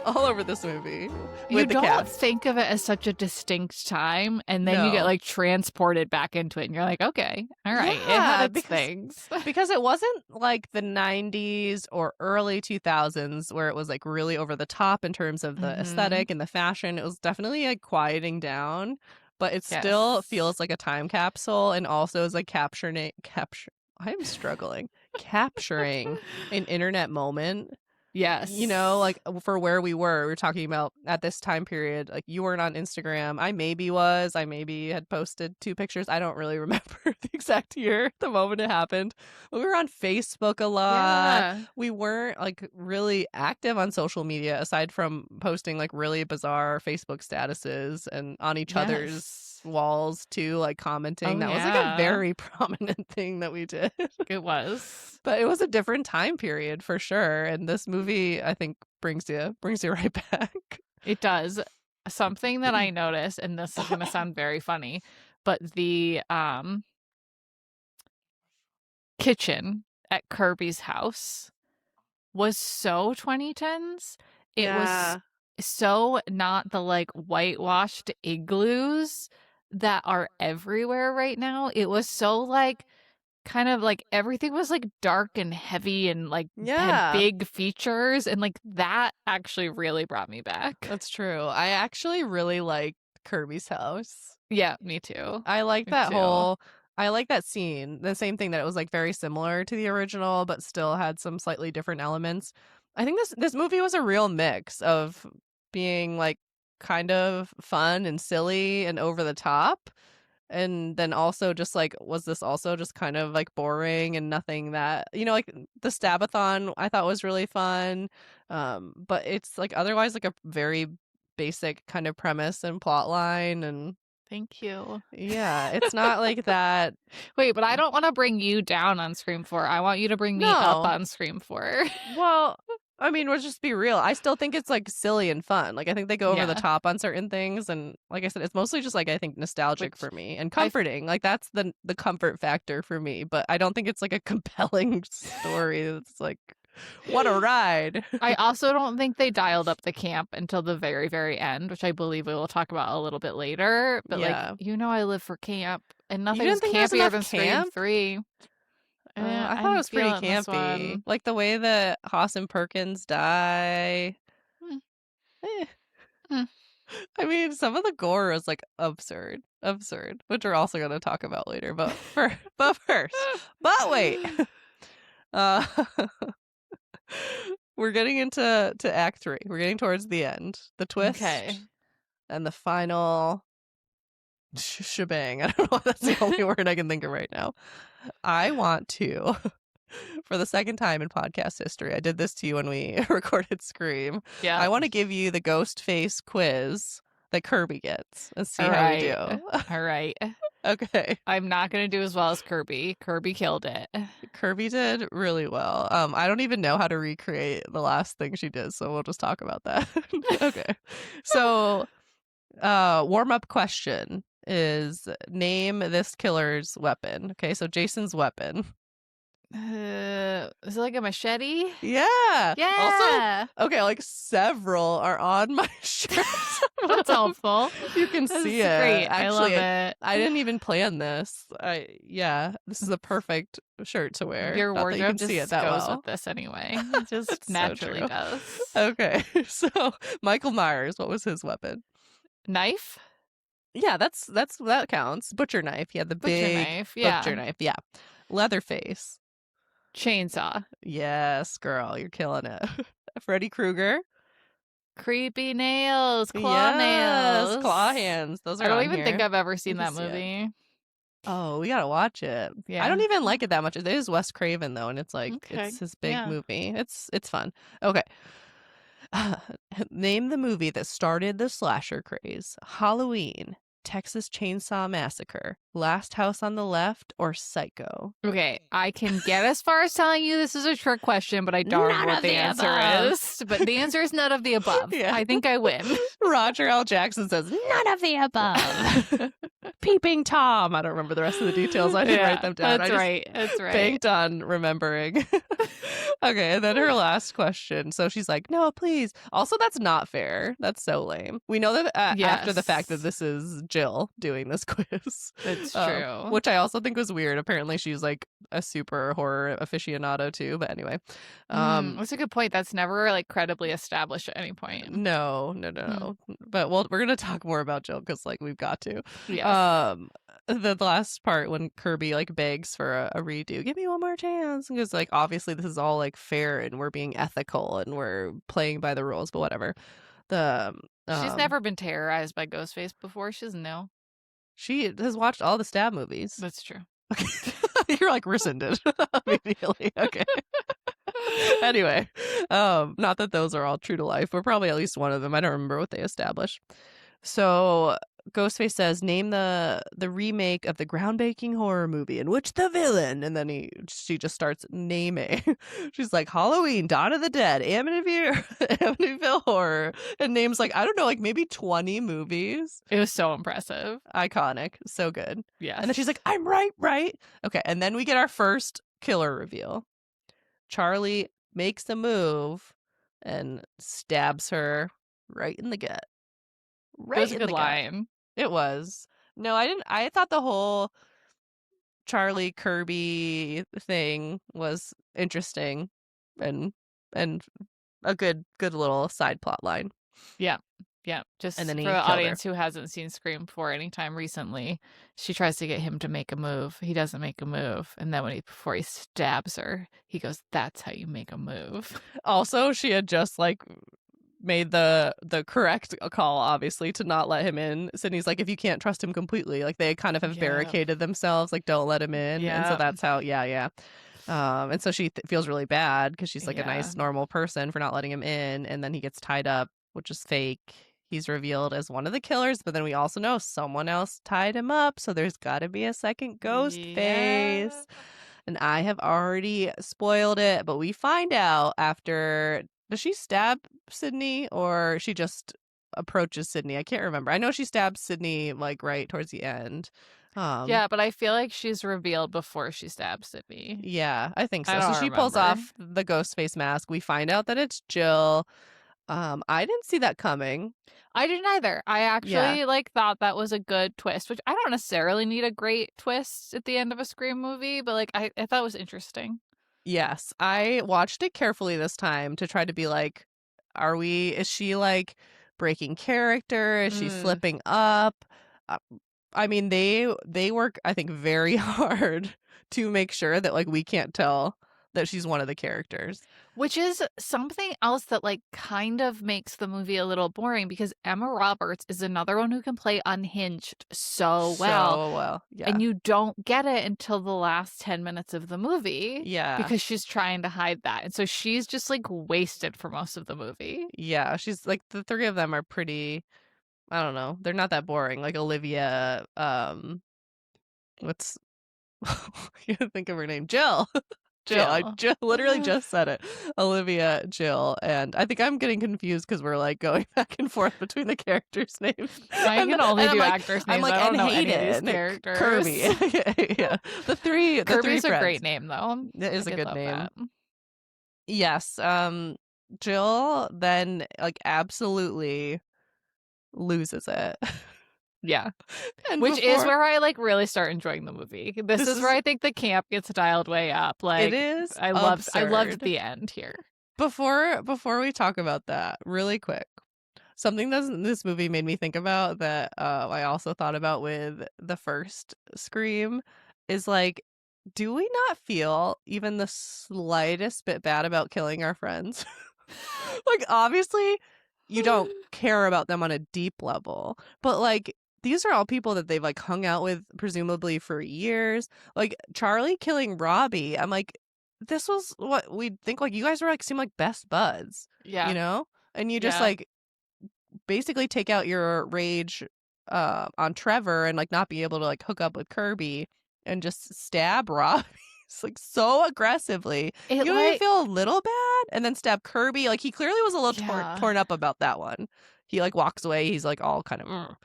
all over this movie. You don't think of it as such a distinct time, and then you get like transported back into it, and you're like, okay, all right, it had its things. Because it wasn't like the 90s or early 2000s where it was like really over the top in terms of the aesthetic and the fashion. It was definitely like quieting down, but it still feels like a time capsule, and also is like capturing an internet moment. Yes. Like for where we were talking about at this time period, like you weren't on Instagram. I maybe had posted 2 pictures. I don't really remember the exact year, the moment it happened. But we were on Facebook a lot. Yeah. We weren't like really active on social media aside from posting like really bizarre Facebook statuses and on each other's walls too, like commenting. That was like a very prominent thing that we did. It was. But it was a different time period for sure, and this movie I think brings you right back. It does. Something that I noticed, and this is gonna sound very funny, but the kitchen at Kirby's house was so 2010s. it was so not the like whitewashed igloos that are everywhere right now. It was so like kind of like everything was like dark and heavy and like had big features, and like that actually really brought me back. That's true. I actually really like Kirby's house. Yeah, me too. I like I like that scene. The same thing, that it was like very similar to the original, but still had some slightly different elements. I think this movie was a real mix of being like kind of fun and silly and over the top, and then also just like, was this also just kind of like boring and nothing that, like the Stabathon I thought was really fun, but it's like otherwise like a very basic kind of premise and plot line. And thank you. Yeah, it's not like that. Wait, but I don't want to bring you down on Scream 4. I want you to bring me up on Scream 4. Well, I mean, let's just be real. I still think it's like silly and fun. Like I think they go over the top on certain things, and like I said, it's mostly just like I think nostalgic for me and comforting. Like that's the comfort factor for me. But I don't think it's like a compelling story. That's like, what a ride. I also don't think they dialed up the camp until the very, very end, which I believe we will talk about a little bit later. But like, I live for camp, and nothing's campier than Scream 3. I thought it was pretty campy. Like the way that Haas and Perkins die. I mean, some of the gore is like absurd, which we're also going to talk about later. But wait. We're getting into Act 3. We're getting towards the end. The twist and the final shebang. I don't know. That's the only word I can think of right now. I want to, for the second time in podcast history, I did this to you when we recorded Scream. Yeah. I want to give you the ghost face quiz that Kirby gets and see how you do. All right. Okay. I'm not going to do as well as Kirby. Kirby killed it. Kirby did really well. I don't even know how to recreate the last thing she did, so we'll just talk about that. Okay. So, warm-up question is, name this killer's weapon. Okay, so Jason's weapon. Is it like a machete? Yeah. Yeah. Also, okay, like several are on my shirt. That's helpful. You can see it. Great. Actually, I love it. I didn't even plan this. This is a perfect shirt to wear. Your wardrobe just goes with this anyway. It just naturally does. Okay, so Michael Myers, what was his weapon? Knife? Yeah, that counts. Butcher knife. Yeah, the big knife. Butcher knife. Yeah. Leatherface. Chainsaw. Yes, girl, you're killing it. Freddy Krueger. Creepy nails. Claw nails. Claw hands. Those are I don't even think I've ever seen that movie. Oh, we gotta watch it. Yeah. I don't even like it that much. It is Wes Craven though, and it's like it's his big movie. It's fun. Okay. Name the movie that started the slasher craze. Halloween, Texas Chainsaw Massacre, Last House on the Left, or Psycho? Okay, I can get as far as telling you this is a trick question, but I don't know what the answer is. But the answer is none of the above. Yeah. I think I win. Roger L. Jackson says, none of the above. Peeping Tom. I don't remember the rest of the details. I didn't write them down. That's right. Banked on remembering. Okay, and then her last question. So she's like, no, please. Also, that's not fair. That's so lame. We know that after the fact that this is Jill doing this quiz. It's true. Which I also think was weird. Apparently she's like a super horror aficionado too. But anyway. That's a good point. That's never like credibly established at any point. No. But we're going to talk more about Jill because like we've got to. Yes. The last part when Kirby like begs for a redo, give me one more chance, because like obviously this is all like fair and we're being ethical and we're playing by the rules, but whatever. She's never been terrorized by Ghostface before. She doesn't know. She has watched all the Stab movies. That's true. Okay. You're like rescinded immediately. Okay. Anyway, not that those are all true to life. We're probably at least one of them. I don't remember what they established. So Ghostface says, name the remake of the groundbreaking horror movie in which the villain, and then she just starts naming. She's like, Halloween, Dawn of the Dead, Amityville Horror, and names like, I don't know, like maybe 20 movies. It was so impressive. Iconic. So good. Yeah. And then she's like, I'm right. Okay, and then we get our first killer reveal. Charlie makes a move and stabs her right in the gut. It was a good line. It was. No, I didn't. I thought the whole Charlie Kirby thing was interesting and a good little side plot line. Yeah. Yeah. Just And then for he the killed audience her. who hasn't seen Scream 4 anytime recently, she tries to get him to make a move. He doesn't make a move. And then before he stabs her, he goes, "That's how you make a move." Also, she had just like made the correct call, obviously, to not let him in. Sydney's like, if you can't trust him completely, like they kind of have barricaded themselves, like don't let him in. And so that's how, and so she feels really bad because she's like a nice normal person for not letting him in, and then he gets tied up, which is fake. He's revealed as one of the killers, but then we also know someone else tied him up, so there's got to be a second ghost face. And I have already spoiled it, but we find out after. Does she stab Sydney or she just approaches Sydney? I can't remember. I know she stabs Sydney like right towards the end. Yeah, but I feel like she's revealed before she stabs Sydney. Yeah, I think so. I So don't she remember. pulls off the ghost face mask. We find out that it's Jill. I didn't see that coming. I didn't either. I actually thought that was a good twist, which I don't necessarily need a great twist at the end of a Scream movie, but like I thought it was interesting. Yes, I watched it carefully this time to try to be like, is she like breaking character? Is she slipping up? I mean, they work, I think, very hard to make sure that like we can't tell that she's one of the characters. Which is something else that like kind of makes the movie a little boring, because Emma Roberts is another one who can play unhinged so well. Yeah. And you don't get it until the last 10 minutes of the movie. Yeah. Because she's trying to hide that. And so she's just like wasted for most of the movie. Yeah. She's like, the three of them are pretty, I don't know. They're not that boring. Like Olivia, what's, I can't think of her name. Jill. I literally just said it. Olivia, Jill, and I think I'm getting confused because we're like going back and forth between the characters' names. I can only do actors' names. I don't know any of these characters. Kirby. Yeah, the three. Kirby's a great name, though. It is a good name. That. Yes. Jill then like absolutely loses it. Yeah. Which is where I like really start enjoying the movie. This is where I think the camp gets dialed way up. Like, it is. I loved the end here. Before we talk about that, really quick, something that this movie made me think about that I also thought about with the first Scream is like, do we not feel even the slightest bit bad about killing our friends? Like, obviously, you don't care about them on a deep level, but like, these are all people that they've like hung out with presumably for years. Like Charlie killing Robbie, I'm like, this was what we'd think. Like, you guys were like seem like best buds, you know, and you just like basically take out your rage on Trevor and like not be able to like hook up with Kirby and just stab Robbie. Like so aggressively. You don't even feel a little bad, and then stab Kirby. Like he clearly was a little torn up about that one. He like walks away. He's like all kind of.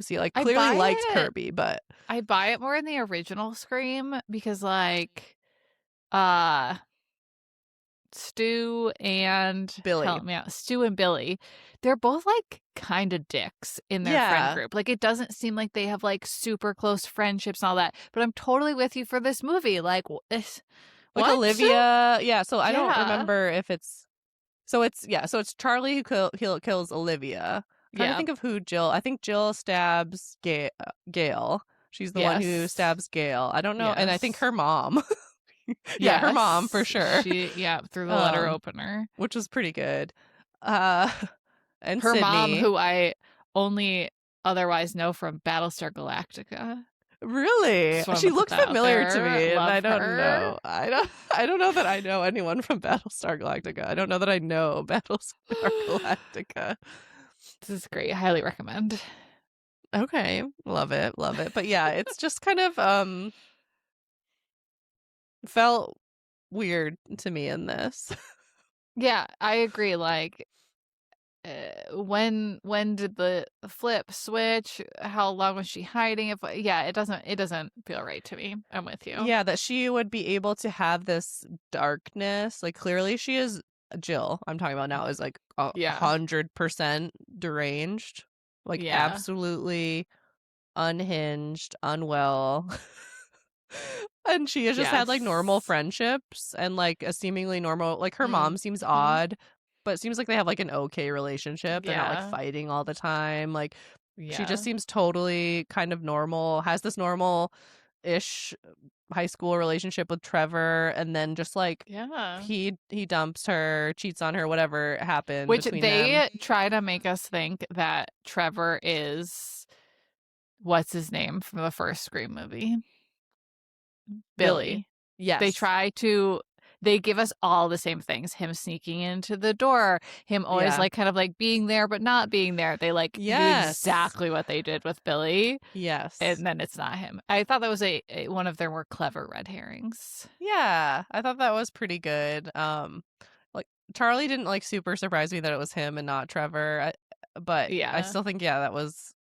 He like clearly likes Kirby, but I buy it more in the original Scream because like Stu and Billy. Help me out. Stu and Billy, they're both like kind of dicks in their friend group. Like it doesn't seem like they have like super close friendships and all that. But I'm totally with you for this movie. Like Olivia, So I don't remember if it's. So it's Charlie who kills Olivia. I'm trying to think of who Jill. I think Jill stabs Gail. She's the one who stabs Gail. I don't know, and I think her mom. Her mom for sure. Through the letter opener, which was pretty good. And her Sydney, mom, who I only otherwise know from Battlestar Galactica. Really? She looked familiar to me, and I don't know. I don't know that I know anyone from Battlestar Galactica. I don't know that I know Battlestar Galactica. This is great. I highly recommend. Okay. Love it. But yeah, it's just kind of felt weird to me in this. Yeah, I agree. Like when did the flip switch? How long was she hiding? It doesn't feel right to me. I'm with you. Yeah, that she would be able to have this darkness. Like clearly she is Jill, I'm talking about now, is like 100% deranged. Like absolutely unhinged, unwell. And she has just had like normal friendships and like a seemingly normal, like her mom seems odd, but it seems like they have like an okay relationship. They're not like fighting all the time. Like she just seems totally kind of normal, has this normal-ish high school relationship with Trevor, and then just like he dumps her, cheats on her, whatever happened, which between they them. try to make us think that Trevor is what's his name from the first Scream movie, Billy. Yes, they give us all the same things: him sneaking into the door, him always like kind of like being there but not being there. They like do exactly what they did with Billy. Yes. And then it's not him. I thought that was a one of their more clever red herrings. Yeah, I thought that was pretty good. Like Charlie didn't like super surprise me that it was him and not Trevor. But I still think that was,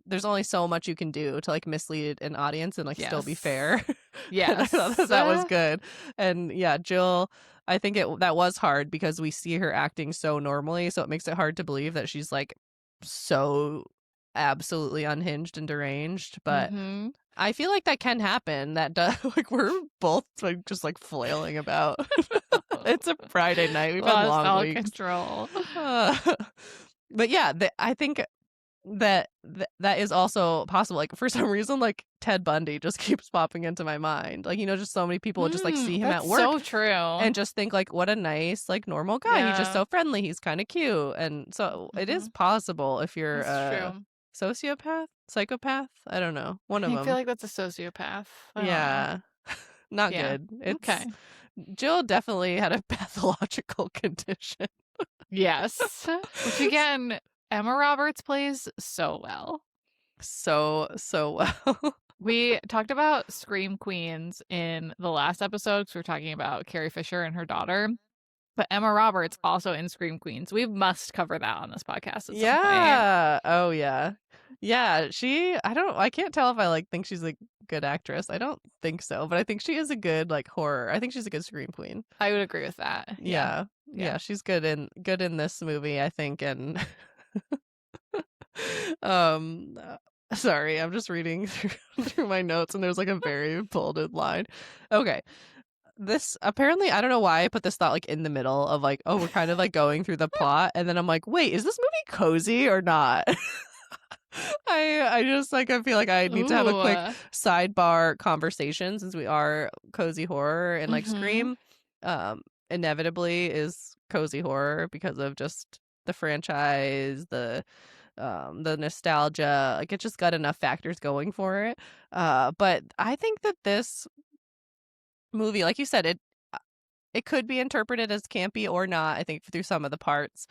there's only so much you can do to like mislead an audience and like still be fair. Yeah, I thought that was good. And yeah, Jill, I think that was hard because we see her acting so normally, so it makes it hard to believe that she's like so absolutely unhinged and deranged. But I feel like that can happen. That does, like we're both like just like flailing about. It's a Friday night. We've had long weeks. Control. But yeah, I think that is also possible. Like for some reason, like Ted Bundy just keeps popping into my mind. Like, you know, just so many people just like see him at work, so true, and just think like, what a nice like normal guy. He's just so friendly. He's kind of cute, and so it is possible if you're a sociopath, psychopath. I don't know, one of them. I feel like that's a sociopath. Not good. It's okay. Jill definitely had a pathological condition. Yes, which again, Emma Roberts plays so well. So well. We talked about Scream Queens in the last episode because we were talking about Carrie Fisher and her daughter. But Emma Roberts also in Scream Queens. We must cover that on this podcast at some point. Oh, yeah. Yeah, I can't tell if I like think she's a good actress. I don't think so, but I think she is a good like horror. I think she's a good Scream Queen. I would agree with that. Yeah, she's good in this movie, I think. And sorry, I'm just reading through my notes, and there's like a very bolded line. Okay. This apparently, I don't know why I put this thought like in the middle of like, oh, we're kind of like going through the plot, and then I'm like, wait, is this movie cozy or not? I just like, I feel like I need to have a quick sidebar conversation, since we are cozy horror, and like Scream inevitably is cozy horror because of just the franchise, the nostalgia. Like it just got enough factors going for it. But I think that this movie, like you said, it could be interpreted as campy or not. I think through some of the parts.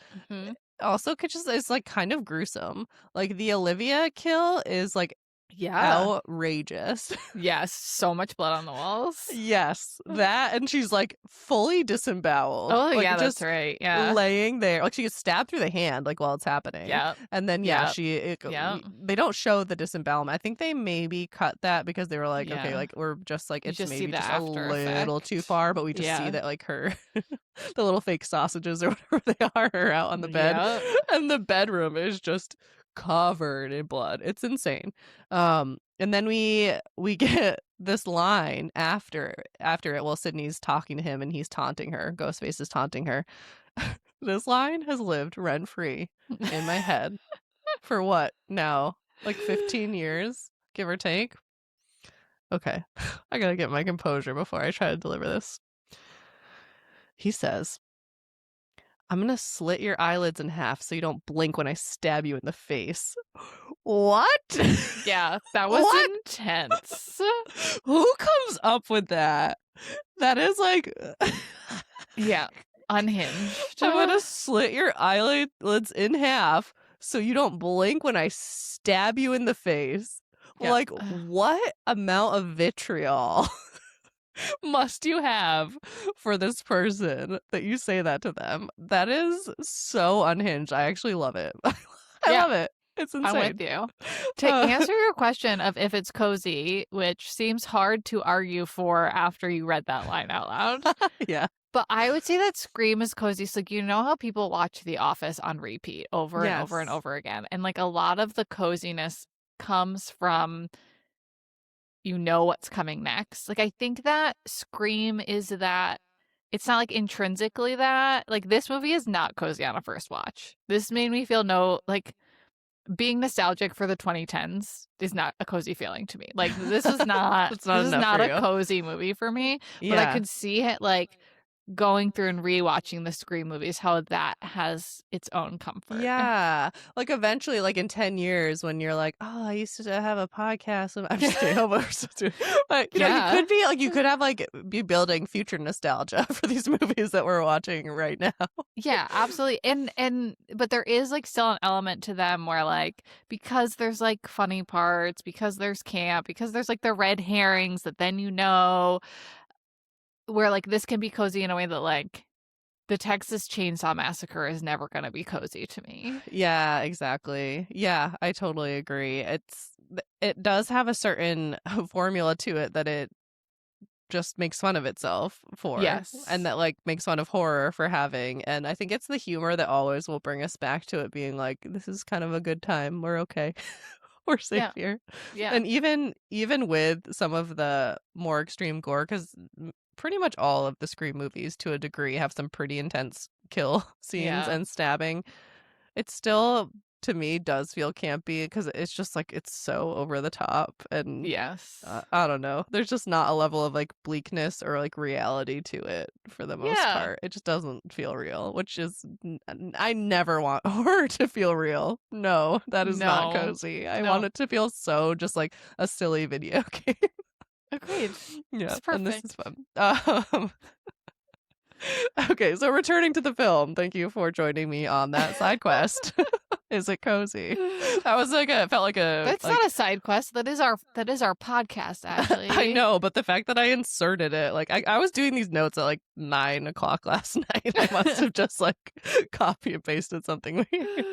Also, it's like kind of gruesome. Like the Olivia kill is like outrageous. Yes, so much blood on the walls. Yes, that, and she's like fully disemboweled. Oh like, yeah, that's right. Yeah, laying there, like she gets stabbed through the hand, like while it's happening. Yeah, and then they don't show the disembowelment. I think they maybe cut that because they were like, okay, like we're just like it's maybe just a little too far, but we just see that like her, the little fake sausages or whatever they are out on the bed, and the bedroom is just covered in blood. It's insane. And then we get this line after it. Well, Sydney's talking to him and he's taunting her. Ghostface is taunting her. This line has lived rent free in my head for what now? Like 15 years, give or take. Okay, I gotta get my composure before I try to deliver this. He says, I'm going to slit your eyelids in half so you don't blink when I stab you in the face. What? Yeah, that was intense. Who comes up with that? That is like... yeah, unhinged. I'm going to slit your eyelids in half so you don't blink when I stab you in the face. Yeah. Like, what amount of vitriol must you have for this person that you say that to them? That is so unhinged. I actually love it. I love it. It's insane. I'm with you. To answer your question of if it's cozy, which seems hard to argue for after you read that line out loud. Yeah. But I would say that Scream is cozy. So, like, you know how people watch The Office on repeat over and over and Yes. over again? And, like, a lot of the coziness comes from you know what's coming next. Like, I think that Scream is that it's not, like, intrinsically that. Like, this movie is not cozy on a first watch. This made me feel being nostalgic for the 2010s is not a cozy feeling to me. Like, this is not It's not enough for a you. cozy movie for me, but I Yeah. could see it, like, going through and rewatching the Scream movies, how that has its own comfort. Yeah. Like, eventually, like, in 10 years when you're like, "Oh, I used to have a podcast." I'm just kidding. But, you know, you Yeah. could be like, you could have, like, be building future nostalgia for these movies that we're watching right now. Yeah, absolutely. And but there is, like, still an element to them where, like, because there's, like, funny parts, because there's camp, because there's, like, the red herrings that then you know, where, like, this can be cozy in a way that, like, the Texas Chainsaw Massacre is never gonna be cozy to me. Yeah, exactly. Yeah, I totally agree. It does have a certain formula to it that it just makes fun of itself for, and Yes. that, like, makes fun of horror for having, and I think it's the humor that always will bring us back to it being like, this is kind of a good time, we're okay. We're safe Yeah. here. Yeah. And even with some of the more extreme gore, because pretty much all of the Scream movies to a degree have some pretty intense kill scenes Yeah. and stabbing, it still, to me, does feel campy because it's just like it's so over the top, and Yes. I don't know. There's just not a level of like bleakness or like reality to it for the most Yeah. part. It just doesn't feel real, which is I never want horror to feel real. No, that is not No. cozy. I want No. it to feel so just like a silly video game. Agreed. Yeah, It's and this is perfect. fun. Okay, so returning to the film, thank you for joining me on that side quest. Is it cozy? That was like it felt like a That's like not a side quest. That is our podcast, actually. I know, but the fact that I inserted it, like I was doing these notes at like 9 o'clock last night. I must have just like copy and pasted something weird.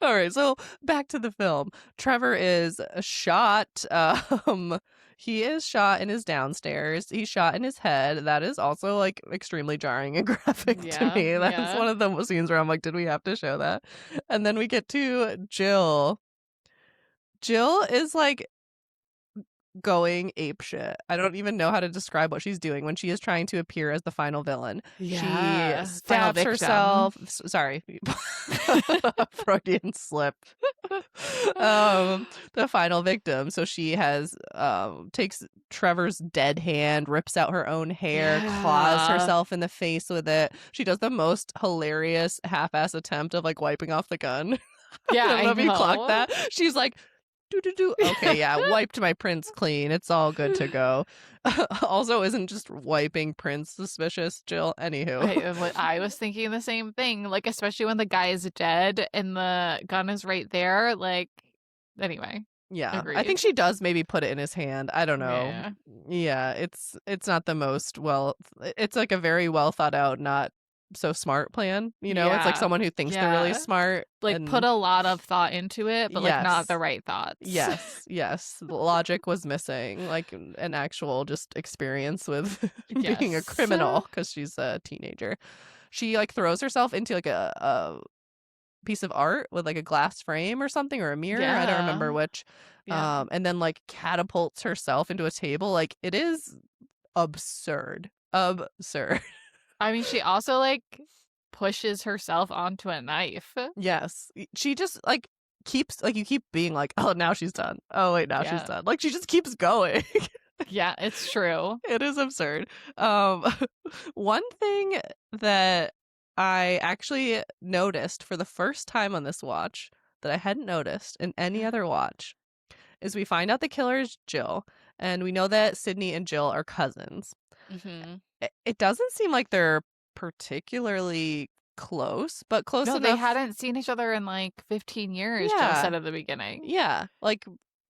All right, so back to the film. Trevor is shot. He is shot in his downstairs. He's shot in his head. That is also like extremely jarring and graphic to Yeah, me. That's yeah. one of the scenes where I'm like, did we have to show that? And then we get to Jill. Jill is like going apeshit. I don't even know how to describe what she's doing when she is trying to appear as the final villain. Yeah. She Final stabs victim. herself. Sorry. Freudian slip. The final victim. So she has takes Trevor's dead hand, rips out her own hair, claws Yeah. herself in the face with it. She does the most hilarious half-ass attempt of like wiping off the gun. Yeah, I don't know if you clocked know. that. She's like, do. Okay, yeah, wiped my prints clean. It's all good to go. Also, isn't just wiping prints suspicious, Jill? Anywho. I was thinking the same thing. Like, especially when the guy is dead and the gun is right there. Like, anyway. Yeah, Agreed. I think she does maybe put it in his hand. I don't know. Yeah. Yeah, it's not the most it's like a very well thought out, not so smart plan. You know, it's like Yeah. someone who thinks they're really smart. Like, and put a lot of thought into it, but like not Yes. the right thoughts. Yes. The logic was missing, like an actual just experience with being a Yes. criminal because she's a teenager. She like throws herself into like a piece of art with like a glass frame or something, or a mirror. I don't remember which. Yeah. And then like catapults herself into a table. Like, it is absurd. I mean, she also like pushes herself onto a knife. Yes. She just like keeps like, you keep being like, oh, now she's done. Oh wait, now she's done. Like, she just keeps going. Yeah, it's true. It is absurd. One thing that I actually noticed for the first time on this watch that I hadn't noticed in any other watch is we find out the killer is Jill, and we know that Sydney and Jill are cousins. Mm-hmm. It doesn't seem like they're particularly close, but close No, enough. they hadn't seen each other in like 15 years, Jill said at the beginning. Yeah, like,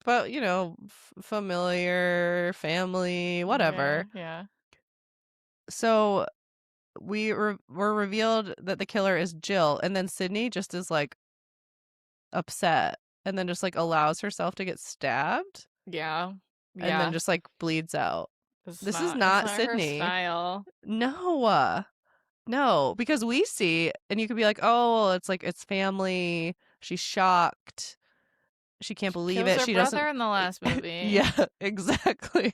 but you know, familiar, family, whatever. Yeah. So we're revealed that the killer is Jill, and then Sydney just is like upset and then just like allows herself to get stabbed. Yeah. And then just like bleeds out. This is not her Sydney. style. No. No, because we see, and you could be like, oh, it's like it's family. She's shocked. She can't believe Kills it. her She brother doesn't. in the last movie. Yeah, exactly.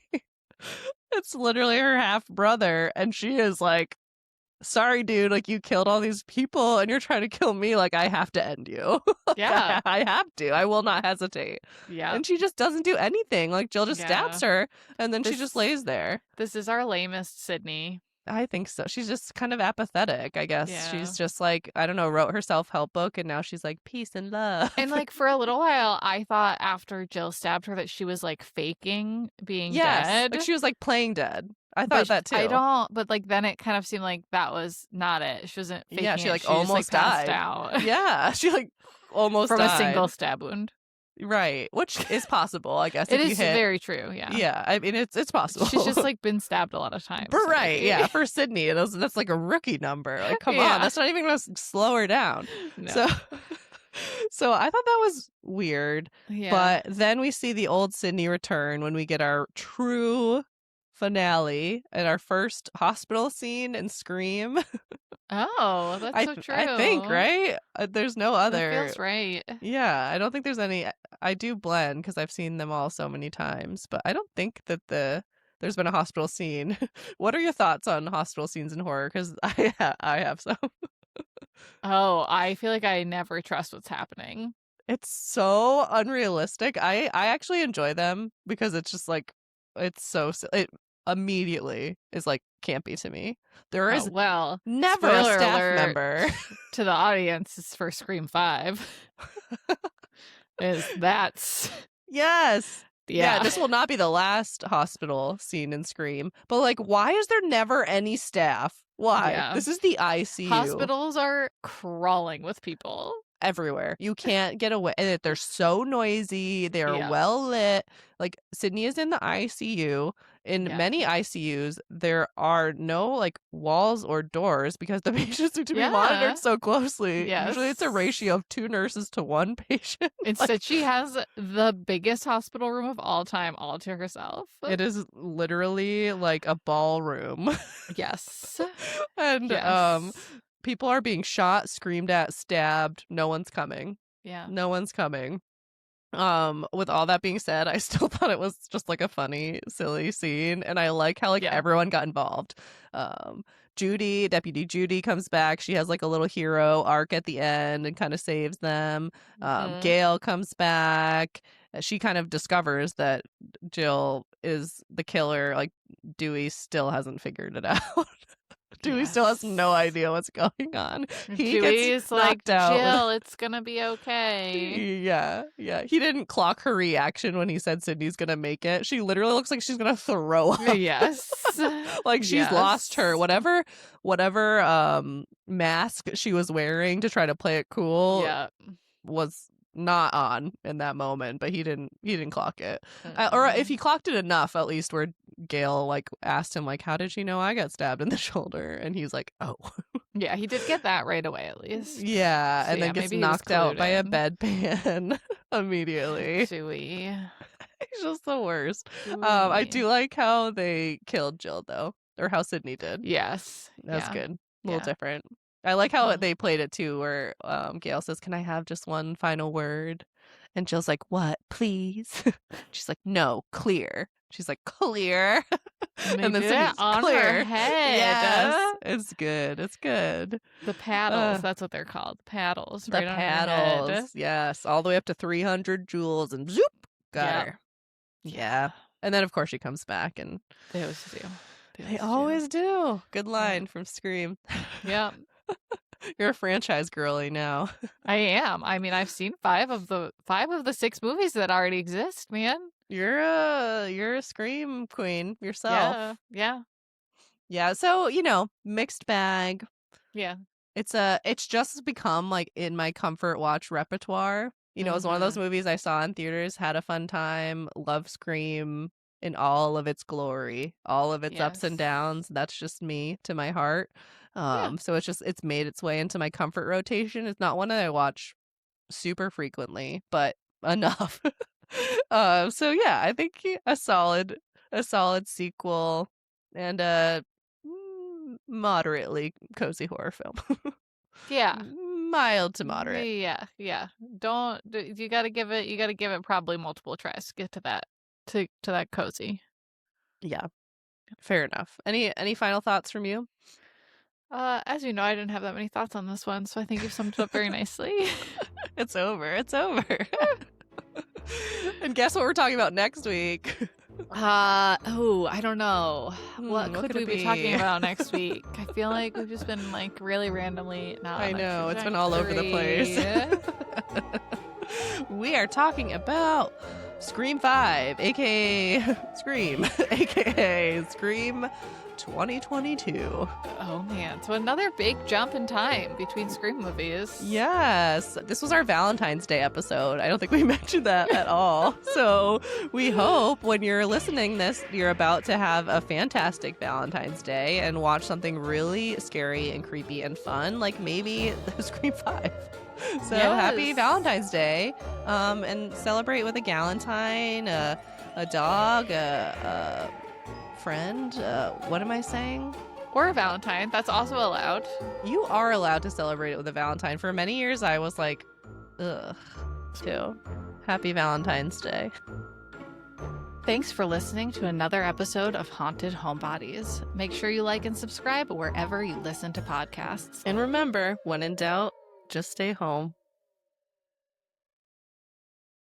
It's literally her half brother, and she is like, sorry, dude, like you killed all these people and you're trying to kill me. Like, I have to end you. Like, Yeah. I have to. I will not hesitate. Yeah. And she just doesn't do anything. Like, Jill just stabs her and then she just lays there. This is our lamest Sydney. I think so. She's just kind of apathetic, I guess. Yeah. She's just like, I don't know, wrote her self-help book and now she's like, peace and love. And like for a little while, I thought after Jill stabbed her that she was like faking being dead. Like she was like playing dead. I thought that too. But like then it kind of seemed like that was not it. She wasn't faking she like she almost just, like, died. passed out. Yeah, she like almost from died. a single stab wound. Right, which is possible, I guess. It is very true, yeah. Yeah, I mean, it's possible. She's just, like, been stabbed a lot of times. But right, yeah, for Sydney, that's like a rookie number. Like, come on, that's not even going to slow her down. No. So I thought that was weird. Yeah. But then we see the old Sydney return when we get our true finale and our first hospital scene in Scream. Oh, that's so true. I think, right? There's no other. That feels right. Yeah, I don't think there's any. I do blend because I've seen them all so many times, but I don't think that there's been a hospital scene. What are your thoughts on hospital scenes in horror? Because I have some. Oh, I feel like I never trust what's happening. It's so unrealistic. I actually enjoy them because it's just like it immediately is like campy to me. There is never a staff member to the audience is for Scream 5. That's yes. Yeah, this will not be the last hospital scene in Scream. But like, why is there never any staff? Why? Yeah. This is the ICU. Hospitals are crawling with people everywhere. You can't get away. And they're so noisy. They are well lit. Like Sydney is in the ICU. In many ICUs, there are no like walls or doors because the patients need to be monitored so closely. Yes. Usually it's a ratio of 2 nurses to 1 patient. Instead, she has the biggest hospital room of all time all to herself. It is literally like a ballroom. Yes. And people are being shot, screamed at, stabbed. No one's coming. Yeah. No one's coming. With all that being said, I still thought it was just like a funny, silly scene, and I like how everyone got involved. Deputy Judy comes back. She has like a little hero arc at the end and kind of saves them. Gail comes back. She kind of discovers that Jill is the killer. Like Dewey still hasn't figured it out. Dewey still has no idea what's going on. Dewey's like, Jill, it's gonna be okay. Yeah. He didn't clock her reaction when he said Sydney's gonna make it. She literally looks like she's gonna throw up. Yes. Like she's lost her whatever mask she was wearing to try to play it cool was not on in that moment, but he didn't clock it. Or if he clocked it enough, at least where Gail like asked him like, how did she know I got stabbed in the shoulder? And he's like, oh. Yeah, he did get that right away at least. Yeah, so, and then gets knocked out by a bedpan immediately. Dewey. He's just the worst. I do like how they killed Jill though, or how Sydney did. Yes. That's good. A little different. I like how they played it too, where Gail says, can I have just one final word? And Jill's like, what, please? She's like, no, clear. She's like, clear. And then Sydney's on clear. Her head. Yes. It's good. The paddles, that's what they're called. Paddles. The right paddles. On her head. Yes. All the way up to 300 joules and zoop. Got her. Yeah. And then, of course, she comes back and they always do. They always do. Good line from Scream. Yeah. You're a franchise girly now. I am. I mean, I've seen 5 of the 6 movies that already exist, man. You're a Scream queen yourself. Yeah. So, mixed bag. Yeah. It's just become like in my comfort watch repertoire. It's one of those movies I saw in theaters, had a fun time, love Scream in all of its glory, all of its ups and downs. That's just me to my heart. So it's made its way into my comfort rotation. It's not one that I watch super frequently, but enough. So yeah, I think a solid sequel and moderately cozy horror film. Yeah. Mild to moderate. Yeah. You gotta give it probably multiple tries to get to that cozy. Yeah. Fair enough. Any final thoughts from you? As you know, I didn't have that many thoughts on this one, so I think you've summed it up very nicely. It's over. And guess what we're talking about next week? I don't know. What could we be talking about next week? I feel like we've just been like really randomly. I know, it's been all over the place. We are talking about Scream 5, aka Scream, aka Scream 2022. Oh man, so another big jump in time between Scream movies. Yes, this was our Valentine's Day episode. I don't think we mentioned that at all. So we hope when you're listening this, you're about to have a fantastic Valentine's Day and watch something really scary and creepy and fun, like maybe Scream 5. So happy Valentine's Day, and celebrate with a galentine, a dog, a friend. What am I saying? Or a Valentine. That's also allowed. You are allowed to celebrate it with a Valentine. For many years, I was like, ugh, too. Happy Valentine's Day. Thanks for listening to another episode of Haunted Homebodies. Make sure you like and subscribe wherever you listen to podcasts. And remember, when in doubt, just stay home.